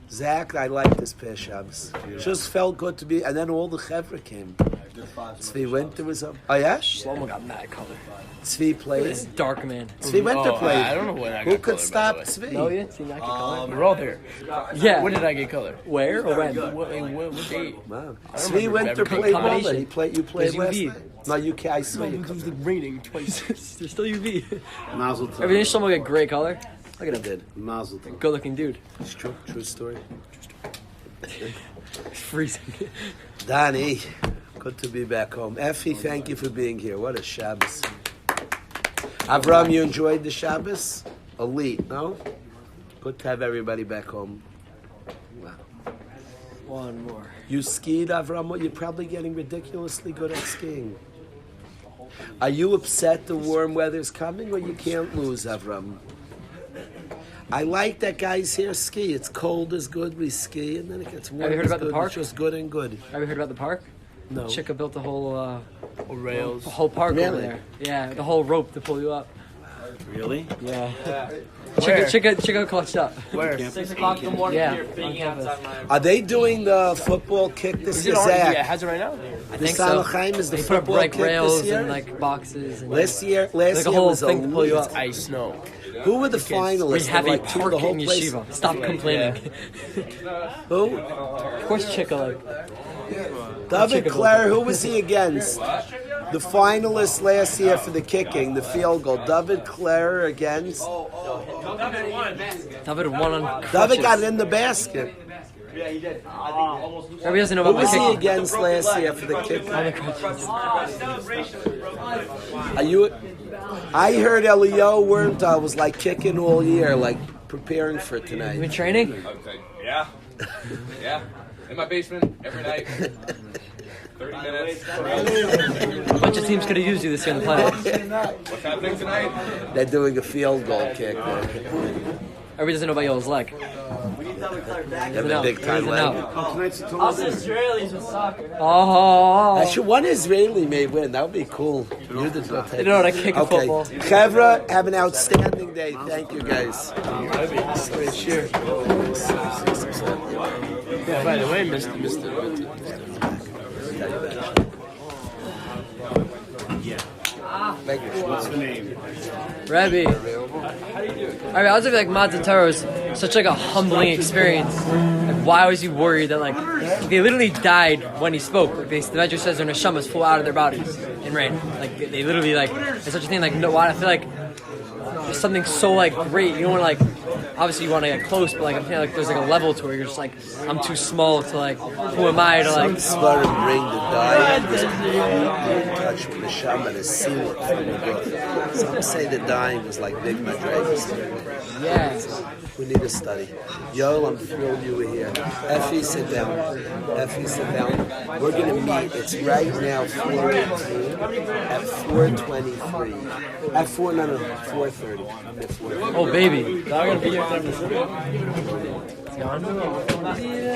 Zach, I like this past Shabbos. Just felt good to be, and then all the chevra came. Tzvi Winter was up. Oh yeah? Shlomo got mad color. Tzvi This played. dark man. Tzvi Winter Oh, played. I don't know when I got Who color, could stop by the way. Tzvi? No, you didn't see that color. We're all there. Yeah. When did I get color? Where or when? What date? Wow. I Tzvi remember Winter every played well. combination. Then. You played There's last UV. night. No, you can't. I saw you. It was raining twice. There's still UV. Mazel tov. Everything Shlomo get gray color. Look at him. Did. Mazel tov. Good looking dude. It's true. True story. It's freezing. Donnie, good to be back home. Effie, thank you for being here. What a Shabbos. Avram, you enjoyed the Shabbos? Elite, no? Good to have everybody back home. Wow. One more. You skied, Avram? Well, you're probably getting ridiculously good at skiing. Are you upset the warm weather's coming, or you can't lose, Avram? I like that guys here ski. It's cold is good, we ski, and then it gets warm. Have you heard is about the good. park? It's just good and good. Have you heard about the park? No. Chicka built the whole Rails. park over Really? there. Yeah, the whole rope to pull you up. Really? Yeah. Where? Chicka clutched up. Where? 6 o'clock in the morning, Yeah, you're on peeking campus. outside my... Are they doing the football kick this Is year, it on? Zach? Yeah, it has it right now. I The think so. Salachim is the They put up football like kick rails this year? and like boxes. And Last year like a year whole was thing to pull you elite. up. Ice snow. Who were the We finalists? have a Like two of park the whole in place. yeshiva. Stop complaining. Who? Of course, Chicka like. David Chicka Clare. Who was he against? The finalists last year for the kicking, the field goal. David Clare against. David won on. David got it in the basket. Yeah, he did. I think almost. Everybody doesn't know Who about was my he kicking. against last year for the kicking? Are you? I heard Elio Wernthal was like kicking all year, like preparing for You been tonight. training? Yeah. Yeah. In my basement every night. 30 minutes. A bunch of teams could have used you this year in the playoffs. What's happening tonight? They're doing a field goal kick. Everybody doesn't know about Yoel's leg. We need David Clare back. They have a No, big time no. leg. Tonight's Us Israelis with soccer. Oh. Actually, one Israeli may win. That would be cool. You did not They don't know how to kick a Okay, football. Chevra, have an outstanding day. Thank you, guys. Sure. Yeah, by the way, Mr. What's the name? Rabbi. Rabbi, I was like Matzah Torah was such like a humbling experience. Like, why was he worried that like they literally died when he spoke? Like the Medrash says their neshamas flew out of their bodies in rain. Like they literally like it's such a thing. Like no, why I feel like it's something so like great. You don't want to like, obviously you want to get close, but like I'm feeling like there's like a level to where you're just like, I'm too small to like, who am I to like? Some Svarim bring the dying was completely in touch with the Neshama and seal it from the book. Some say the dying was like big madrigas. Yeah. We need a study. Yoel, I'm thrilled you were here. Effie, sit down. Effie, sit down. We're going to meet. It's right now 4:18 at 4:23. At 4:30. I'm at 4:30. Oh baby.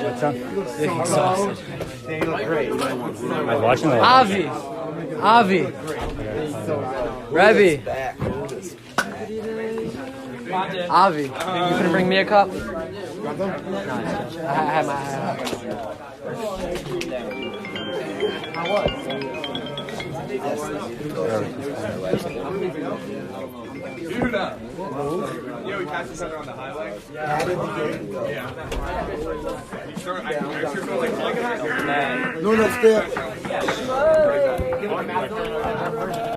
What's up? Exhausted. I'm watching that. Avi. Rabbi. Back. Avi, you couldn't bring me a cup? No, I had my. Yeah, we passed each other on the highway. No, that's there.